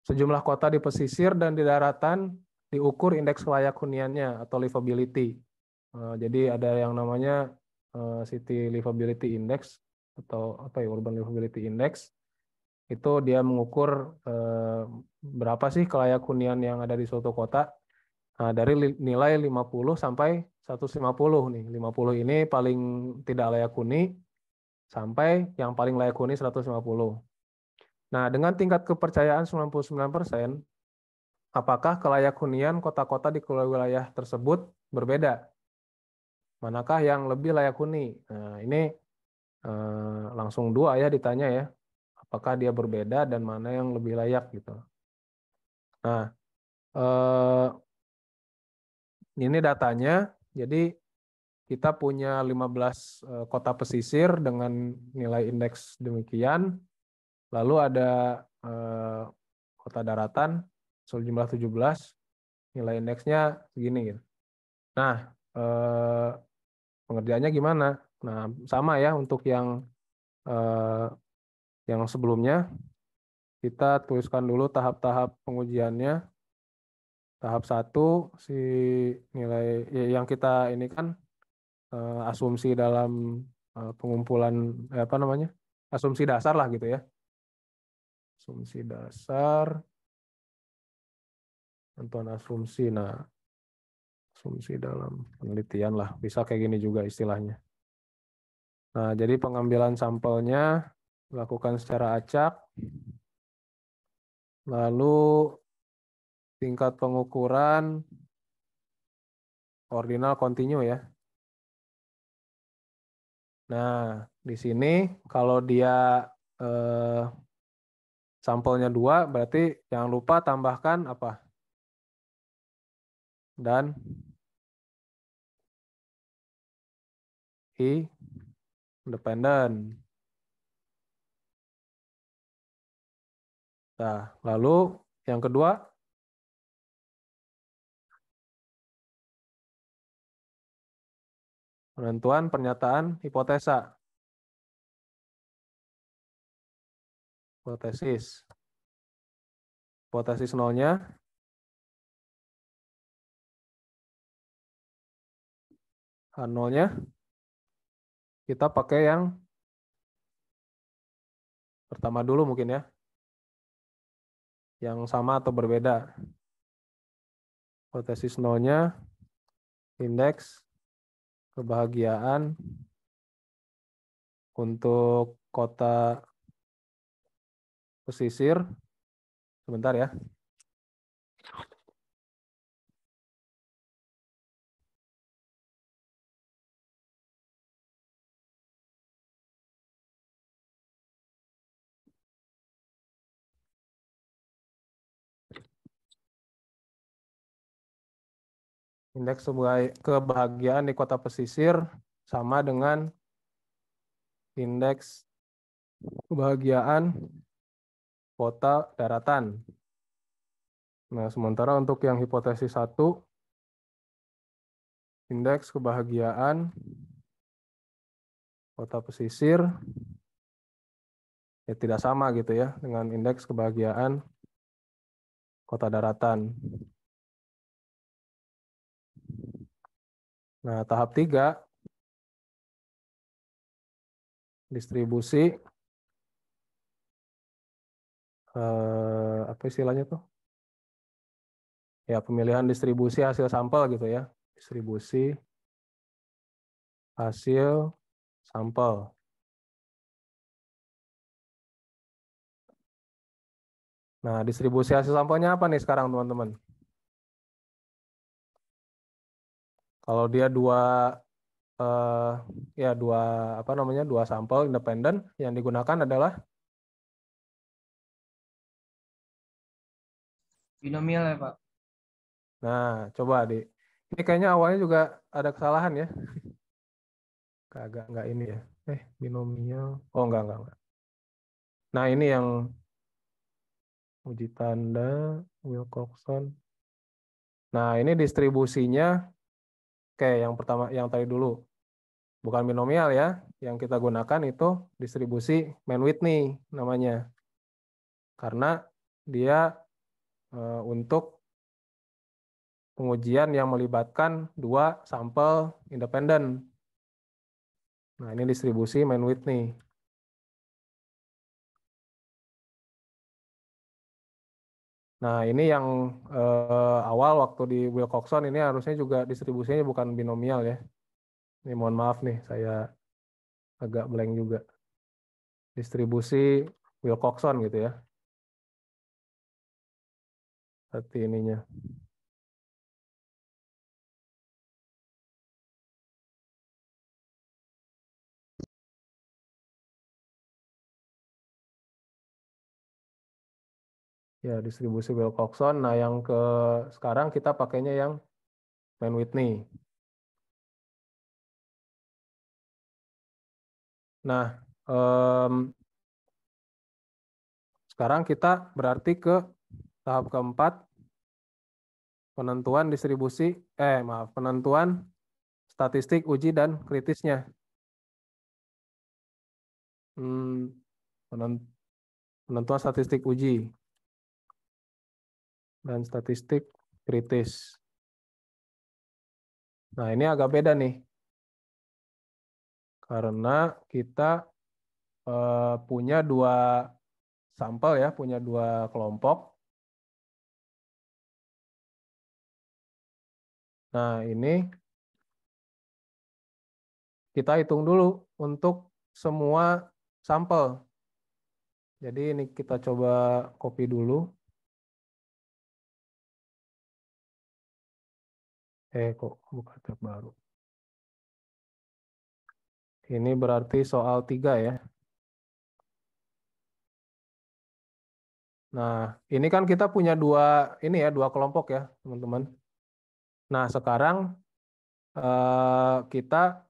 Speaker 1: Sejumlah kota di pesisir dan di daratan diukur indeks layak huniannya atau livability. Jadi ada yang namanya City Livability Index atau apa ya, Urban Livability Index. Itu dia mengukur berapa sih kelayak hunian yang ada di suatu kota. Nah, dari nilai 50 sampai 150 nih. 50 ini paling tidak layak huni sampai yang paling layak huni 150. Nah, dengan tingkat kepercayaan 99%, apakah kelayak hunian kota-kota di wilayah tersebut berbeda? Manakah yang lebih layak huni? Nah, ini langsung dua ya ditanya ya. Apakah dia berbeda dan mana yang lebih layak gitu. Nah, ini datanya. Jadi kita punya 15 kota pesisir dengan nilai indeks demikian. Lalu ada kota daratan sejumlah 17, nilai indeksnya segini gitu. Nah, pengerjaannya gimana? Nah, sama ya untuk yang sebelumnya. Kita tuliskan dulu tahap-tahap pengujiannya. Tahap 1 si nilai yang kita ini kan asumsi dalam pengumpulan apa namanya? Asumsi dasar lah gitu ya. Asumsi dasar, tentuan asumsi. Nah, asumsi dalam penelitian lah, bisa kayak gini juga istilahnya. Nah, jadi pengambilan sampelnya dilakukan secara acak, lalu tingkat pengukuran ordinal kontinu ya. Nah, di sini kalau dia sampelnya 2, berarti jangan lupa tambahkan apa? Dan independen. Nah, lalu yang kedua, penentuan pernyataan hipotesa. Hipotesis. Hipotesis nolnya H0-nya kita pakai yang pertama dulu mungkin ya. Yang sama atau berbeda. Hipotesis nolnya indeks kebahagiaan untuk kota pesisir. Sebentar ya. Indeks kebahagiaan di kota pesisir sama dengan indeks kebahagiaan kota daratan. Nah, sementara untuk yang hipotesis 1, indeks kebahagiaan kota pesisir ya tidak sama gitu ya dengan indeks kebahagiaan kota daratan. Nah, tahap 3, distribusi apa istilahnya tuh? Ya, pemilihan distribusi hasil sampel gitu ya. Distribusi hasil sampel. Nah, distribusi hasil sampelnya apa nih sekarang, teman-teman? Kalau dia dua sampel independen, yang digunakan adalah
Speaker 4: Binomial ya, Pak.
Speaker 1: Nah, coba ini kayaknya awalnya juga ada kesalahan ya. Enggak ini ya. Binomial. Oh, enggak. Nah, ini yang uji tanda Wilcoxon. Nah, ini distribusinya yang pertama, yang tadi dulu. Bukan binomial ya. Yang kita gunakan itu distribusi Mann-Whitney namanya. Karena dia untuk pengujian yang melibatkan dua sampel independen. Nah, ini distribusi Mann-Whitney. Nah, ini yang awal waktu di Wilcoxon ini harusnya juga distribusinya bukan binomial ya. Ini mohon maaf nih, saya agak blank juga. Distribusi Wilcoxon gitu ya. Seperti ininya. Ya, distribusi Wilcoxon. Nah, yang sekarang kita pakainya yang Mann-Whitney. Nah, sekarang kita berarti ke tahap keempat, penentuan penentuan statistik uji dan kritisnya. Penentuan statistik uji dan statistik kritis. Nah, ini agak beda nih. Karena kita punya dua sampel ya, punya dua kelompok. Nah, ini kita hitung dulu untuk semua sampel. Jadi ini kita coba copy dulu. Kok buka tab baru. Ini berarti soal 3 ya. Nah, ini kan kita punya dua kelompok ya, teman-teman. Nah, sekarang kita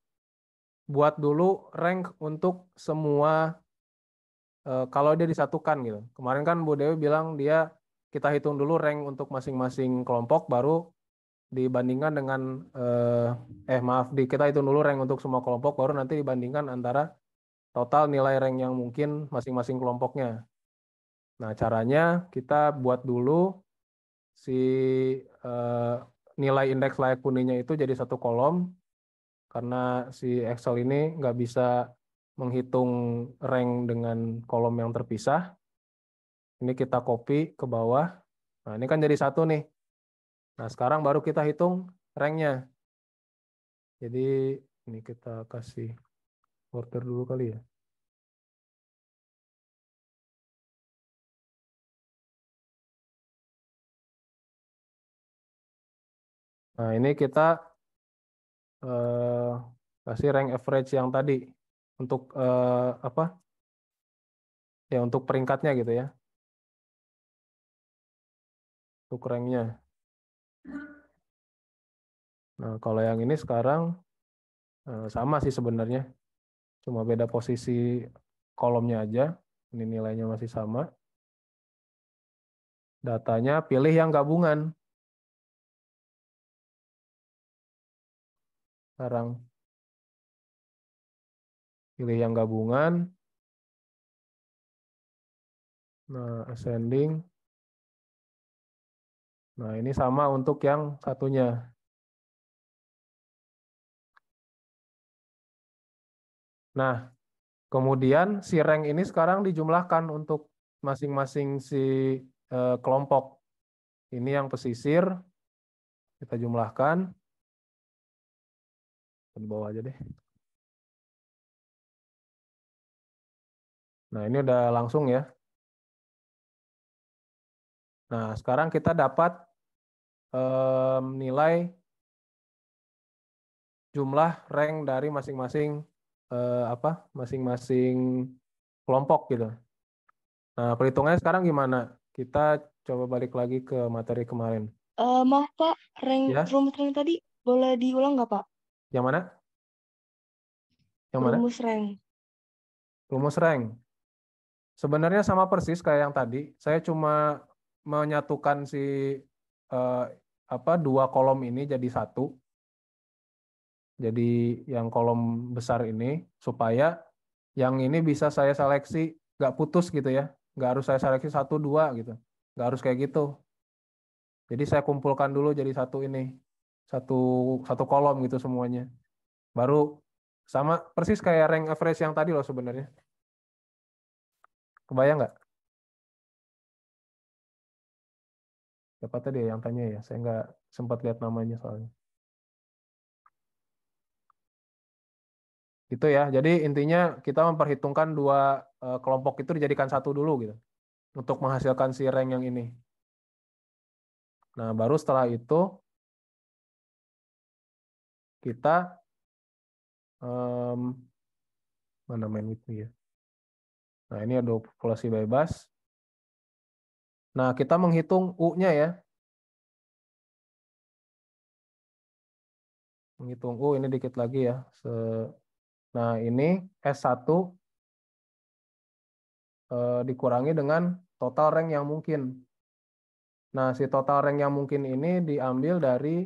Speaker 1: buat dulu rank untuk semua kalau dia disatukan gitu. Kemarin kan Bu Dewi bilang kita hitung dulu rank untuk masing-masing kelompok baru dibandingkan dengan kita hitung dulu rank untuk semua kelompok baru nanti dibandingkan antara total nilai rank yang mungkin masing-masing kelompoknya. Nah, caranya kita buat dulu si nilai indeks layak huninya itu jadi satu kolom karena si Excel ini nggak bisa menghitung rank dengan kolom yang terpisah. Ini kita copy ke bawah. Nah, ini kan jadi satu nih. Nah, sekarang baru kita hitung ranknya. Jadi ini kita kasih order dulu kali ya. Nah, ini kita kasih rank average yang tadi untuk Ya, untuk peringkatnya gitu ya. Untuk ranknya. Nah, kalau yang ini sekarang sama sih sebenarnya. Cuma beda posisi kolomnya aja. Ini nilainya masih sama. Datanya pilih yang gabungan. Sekarang pilih yang gabungan. Nah, ascending. Nah, ini sama untuk yang satunya. Nah, kemudian si rank ini sekarang dijumlahkan untuk masing-masing si kelompok. Ini yang pesisir, kita jumlahkan. Di bawah aja deh. Nah, ini udah langsung ya. Nah, sekarang kita dapat nilai jumlah rank dari masing-masing masing-masing kelompok gitu. Nah, perhitungannya sekarang gimana? Kita coba balik lagi ke materi kemarin.
Speaker 6: Maaf Pak,
Speaker 1: Ya,
Speaker 6: rumus rank tadi boleh diulang nggak Pak?
Speaker 1: yang mana? Yang mana?
Speaker 6: Rumus rank.
Speaker 1: Rumus rank. Sebenarnya sama persis kayak yang tadi. Saya cuma menyatukan si dua kolom ini jadi satu. Jadi yang kolom besar ini supaya yang ini bisa saya seleksi nggak putus gitu ya. Nggak harus saya seleksi 1, 2 gitu. Nggak harus kayak gitu. Jadi saya kumpulkan dulu jadi satu ini. Satu satu kolom gitu semuanya. Baru sama persis kayak rank average yang tadi loh sebenarnya. Kebayang nggak? Siapa tadi yang tanya ya? Saya nggak sempat lihat namanya soalnya. Gitu ya. Jadi intinya kita memperhitungkan dua kelompok itu dijadikan satu dulu gitu. Untuk menghasilkan si rank yang ini. Nah, baru setelah itu kita mana main itu ya. Nah, ini ada populasi bebas. Nah, kita menghitung U-nya ya. Menghitung U ini dikit lagi ya. Nah, ini S1 dikurangi dengan total rank yang mungkin. Nah, si total rank yang mungkin ini diambil dari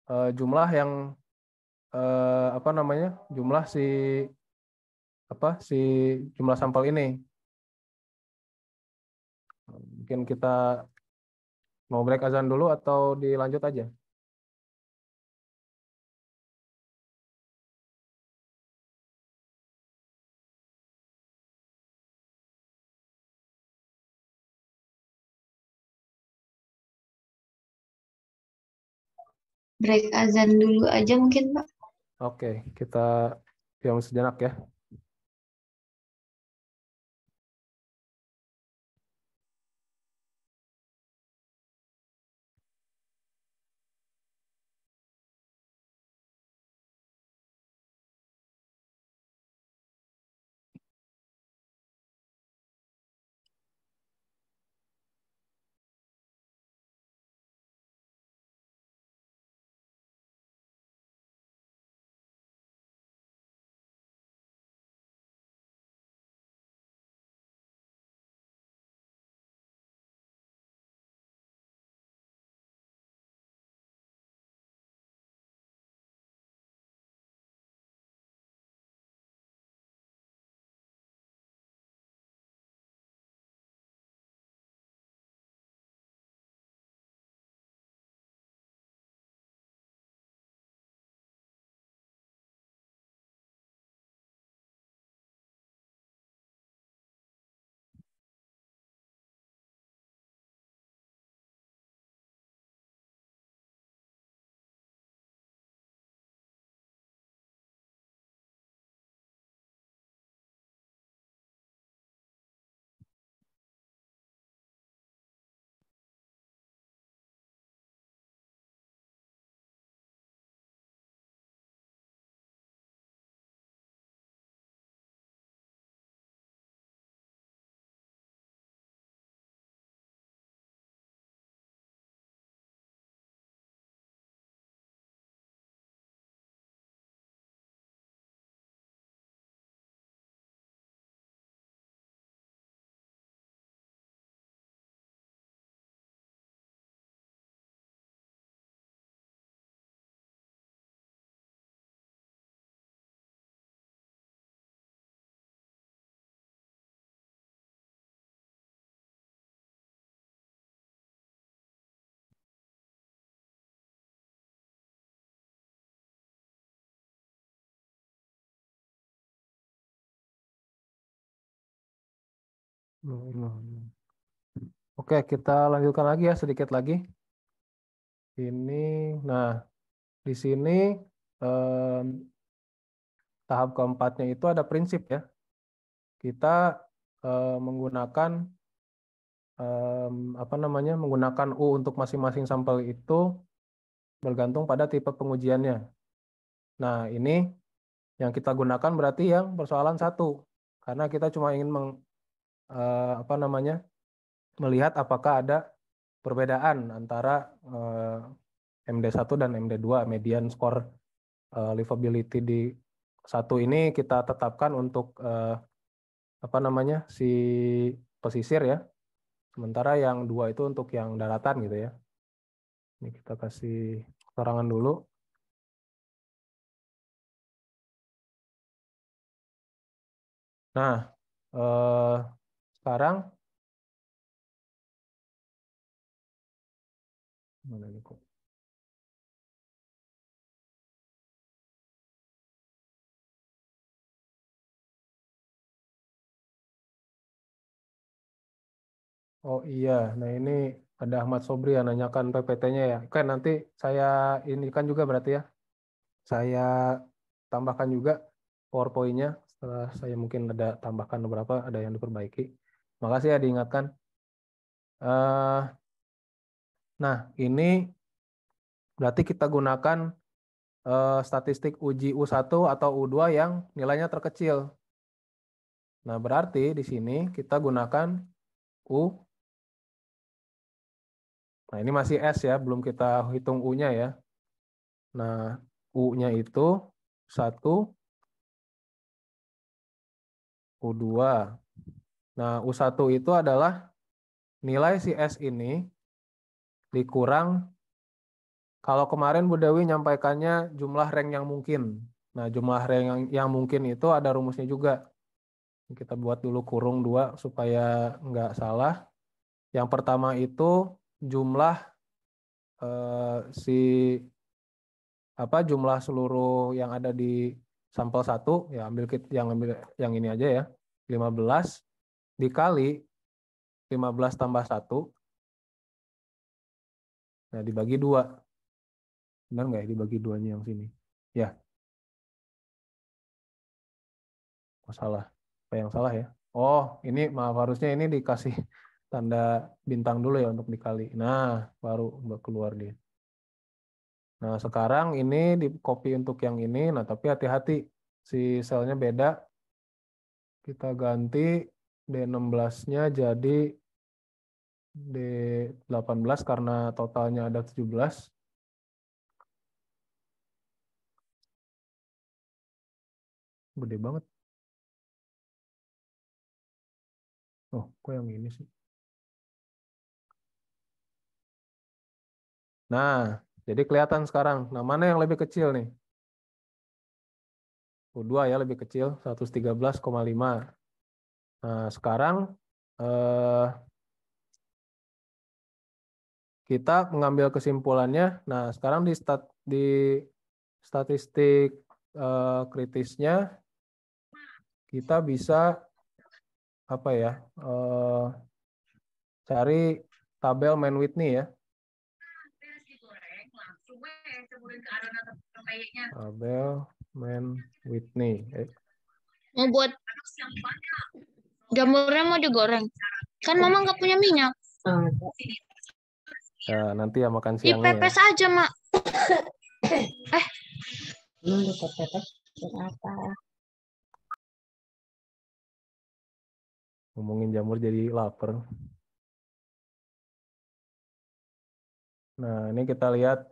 Speaker 1: jumlah yang jumlah si jumlah sampel ini. Mungkin kita mau break azan dulu atau dilanjut aja?
Speaker 5: Break azan dulu aja mungkin, Pak.
Speaker 1: Oke, kita diam sejenak ya. Oke, kita lanjutkan lagi ya, sedikit lagi. Ini, nah, di sini tahap keempatnya itu ada prinsip ya. Kita menggunakan menggunakan U untuk masing-masing sampel itu bergantung pada tipe pengujiannya. Nah, ini yang kita gunakan berarti yang persoalan 1, karena kita cuma ingin melihat apakah ada perbedaan antara MD1 dan MD2, median score livability di 1 ini kita tetapkan untuk si pesisir ya. Sementara yang 2 itu untuk yang daratan gitu ya. Ini kita kasih keterangan dulu. Nah, sekarang mana nih kok? Oh iya, nah ini ada Ahmad Sobri yang nanyakan PPT-nya ya. Oke, nanti saya ini kan juga berarti ya. Saya tambahkan juga PowerPoint-nya setelah saya mungkin ada tambahkan beberapa, ada yang diperbaiki. Makasih ya diingatkan. Nah, ini berarti kita gunakan statistik uji U1 atau U2 yang nilainya terkecil. Nah, berarti di sini kita gunakan U. Nah, ini masih S ya, belum kita hitung U-nya ya. Nah, U-nya itu 1, U2. Nah, U1 itu adalah nilai si S ini dikurang, kalau kemarin Bu Dewi nyampaikannya jumlah rank yang mungkin. Nah, jumlah rank yang mungkin itu ada rumusnya juga. Kita buat dulu kurung 2 supaya nggak salah. Yang pertama itu jumlah jumlah seluruh yang ada di sampel 1, ya ambil yang ini aja ya. 15 dikali 15 tambah 1. Nah, dibagi 2. Benar nggak ya dibagi 2-nya yang sini? Ya. Oh, salah. Apa yang salah ya? Oh, ini maaf, harusnya ini dikasih tanda bintang dulu ya untuk dikali. Nah, baru keluar dia. Nah, sekarang ini di copy untuk yang ini. Nah, tapi hati-hati. Si selnya beda. Kita ganti D16-nya jadi D18 karena totalnya ada 17. Gede banget. Oh, kok yang ini sih? Nah, jadi kelihatan sekarang. Nah, mana yang lebih kecil nih? U2 ya lebih kecil, 113,5. Nah, sekarang kita mengambil kesimpulannya. Nah, sekarang di statistik kritisnya kita bisa cari tabel Mann-Whitney ya. Tabel Mann-Whitney.
Speaker 11: Mau buat jamurnya mau digoreng. Kan mama nggak punya minyak.
Speaker 1: Ya, nanti ya makan siangnya ya.
Speaker 11: Dipepes aja, Mak.
Speaker 9: Dipepes apa?
Speaker 1: Ngomongin jamur jadi lapar. Nah, ini kita lihat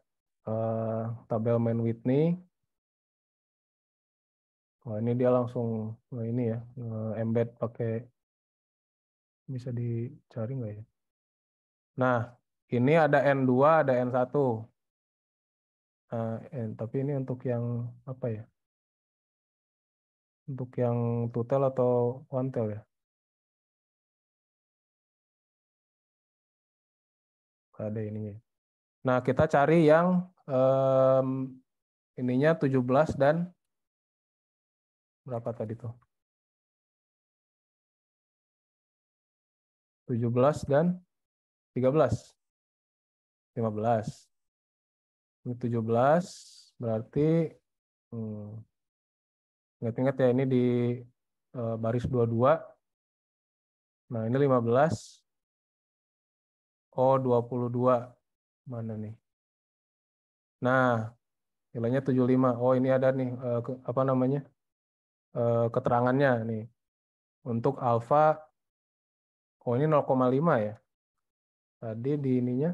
Speaker 1: tabel Mann-Whitney. Wah, ini dia langsung ini ya, embed pakai, bisa dicari nggak ya? Nah, ini ada N2, ada N1. Tapi ini untuk yang apa ya? Untuk yang two-tail atau one-tail ya? Ada ininya. Nah, kita cari yang ininya 17 dan berapa tadi tuh? 17 dan 13. 15. Ini 17 berarti ingat-ingat ya ini di baris 22. Nah, ini 15. Oh, 22. Mana nih? Nah, nilainya 75. Oh, ini ada nih apa namanya? Keterangannya nih. Untuk alfa, oh ini 0,5 ya. Tadi di ininya,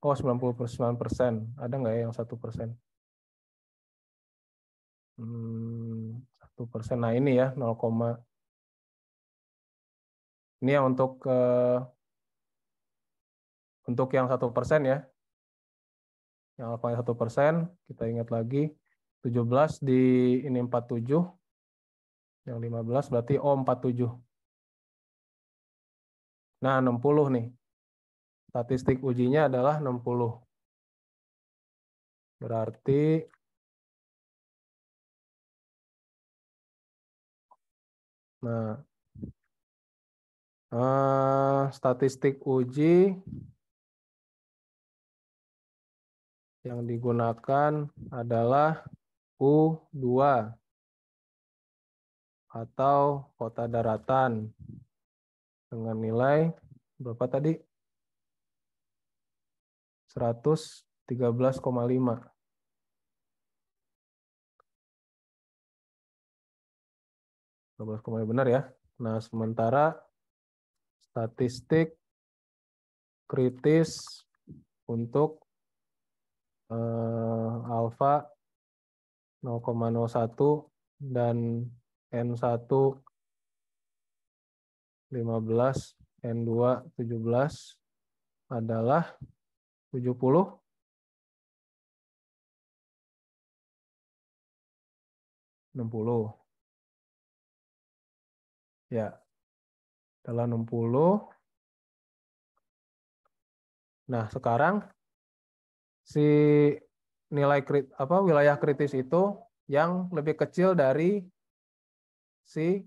Speaker 1: oh 99%. Ada nggak ya yang 1%? 1%. Nah ini ya 0, ini ya untuk yang 1% ya. Yang alfanya 1%, kita ingat lagi 17 di ini 47. Yang 15 berarti O 47. Nah, 60 nih. Statistik ujinya adalah 60. Berarti statistik uji yang digunakan adalah U2 atau kota daratan dengan nilai berapa tadi? 113,5. Benar ya. Nah, sementara statistik kritis untuk alfa 0,01 dan N1 15, N2 17 adalah 70. 60. Ya. Adalah 60. Nah, sekarang si nilai wilayah kritis itu yang lebih kecil dari si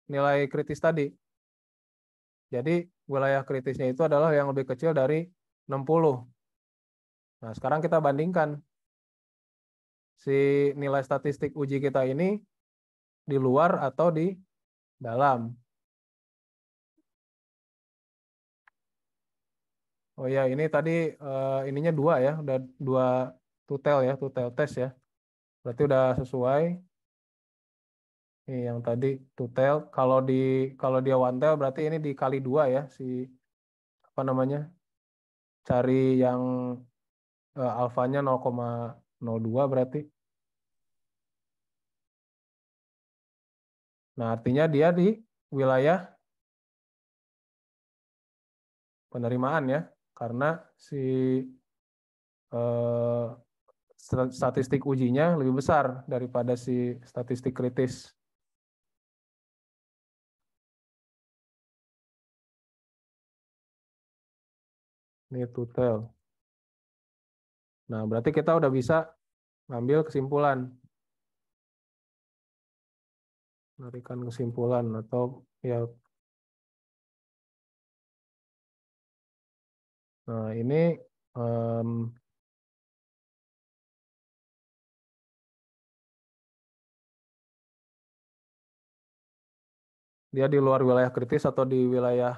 Speaker 1: nilai kritis tadi. Jadi wilayah kritisnya itu adalah yang lebih kecil dari 60. Nah, sekarang kita bandingkan si nilai statistik uji kita ini di luar atau di dalam. Oh ya, ini tadi ininya 2 ya, udah 2 tutel ya, tutel tes ya. Berarti udah sesuai. Ini yang tadi tutel. Kalau dia one tel berarti ini dikali 2 ya, si apa namanya? Cari yang alfanya 0,02 berarti. Nah, artinya dia di wilayah penerimaan ya, karena si statistik ujinya lebih besar daripada si statistik kritis. Ini tutel. Nah, berarti kita udah bisa ngambil kesimpulan. Menarikan kesimpulan atau ya. Nah, ini dia di luar wilayah kritis atau di wilayah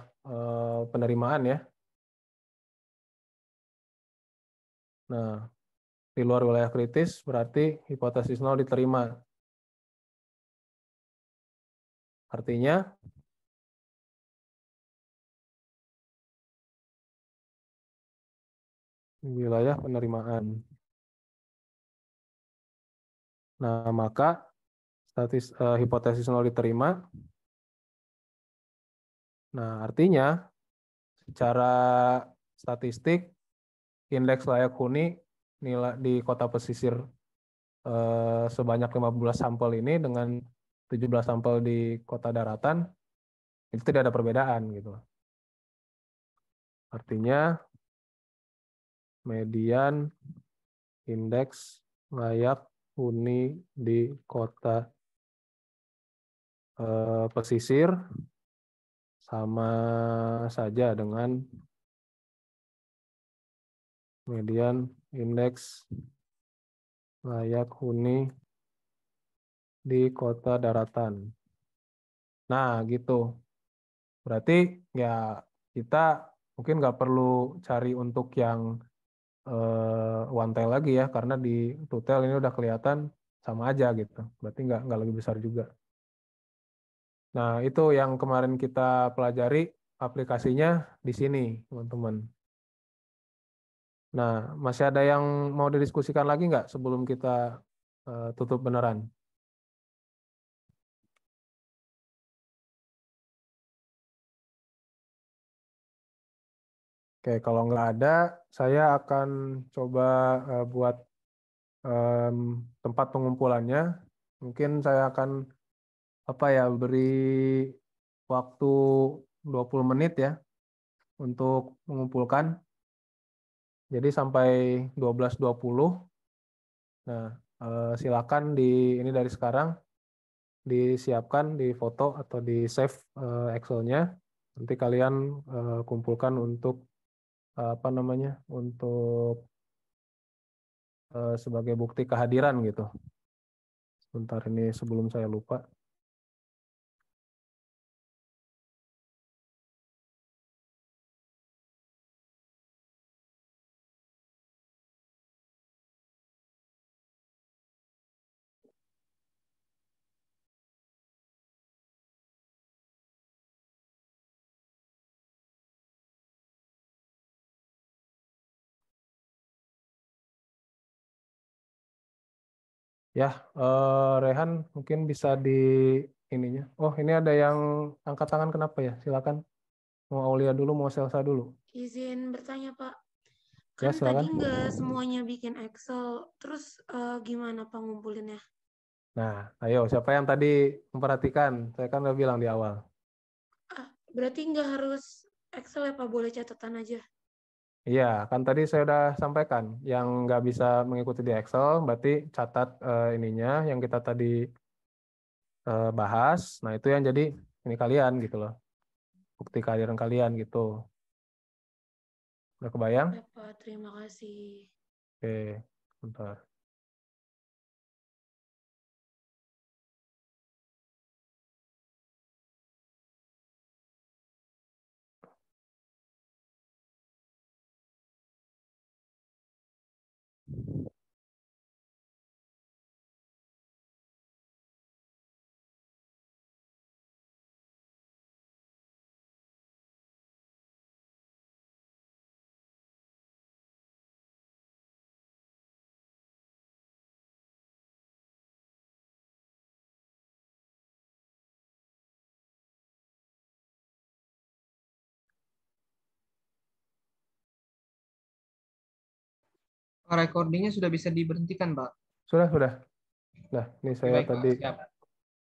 Speaker 1: penerimaan ya. Nah, di luar wilayah kritis berarti hipotesis nol diterima. Artinya wilayah penerimaan. Nah, maka hipotesis nol diterima. Nah, artinya secara statistik indeks layak huni nilai di kota pesisir sebanyak 15 sampel ini dengan 17 sampel di kota daratan itu tidak ada perbedaan gitu. Artinya median indeks layak huni di kota pesisir sama saja dengan median indeks layak huni di kota daratan. Nah, gitu. Berarti ya kita mungkin nggak perlu cari untuk yang one tail lagi ya, karena di two tail ini udah kelihatan sama aja gitu. Berarti nggak lebih besar juga. Nah, itu yang kemarin kita pelajari aplikasinya di sini, teman-teman. Nah, masih ada yang mau didiskusikan lagi nggak sebelum kita tutup beneran? Oke, kalau nggak ada, saya akan coba buat tempat pengumpulannya. Mungkin saya akan beri waktu 20 menit ya untuk mengumpulkan. Jadi sampai 12.20. Nah, silakan ini dari sekarang disiapkan di foto atau di save Excel-nya. Nanti kalian kumpulkan untuk untuk sebagai bukti kehadiran gitu. Sebentar ini sebelum saya lupa. Ya, Rehan mungkin bisa di ininya. Oh, ini ada yang angkat tangan, kenapa ya? Silakan. Mau Aulia dulu, mau Selsa dulu.
Speaker 12: Izin bertanya, Pak.
Speaker 1: Ya,
Speaker 12: Kan
Speaker 1: silakan.
Speaker 12: tadi nggak semuanya bikin Excel, terus gimana Pak ngumpulinnya?
Speaker 1: Nah, ayo, siapa yang tadi memperhatikan? Saya kan udah bilang di awal.
Speaker 12: Berarti nggak harus Excel ya Pak, boleh catatan aja?
Speaker 1: Iya, kan tadi saya udah sampaikan. Yang nggak bisa mengikuti di Excel, berarti catat ininya yang kita tadi bahas. Nah, itu yang jadi ini kalian gitu loh. Bukti kehadiran kalian gitu. Udah kebayang?
Speaker 12: Ya Pak, terima kasih.
Speaker 1: Oke, bentar.
Speaker 4: Recordingnya sudah bisa diberhentikan, Pak.
Speaker 1: Sudah. Nah, ini saya
Speaker 4: Baik, Pak.
Speaker 1: tadi
Speaker 4: Siap.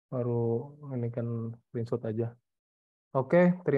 Speaker 1: baru ini kan screenshot aja. Oke, terima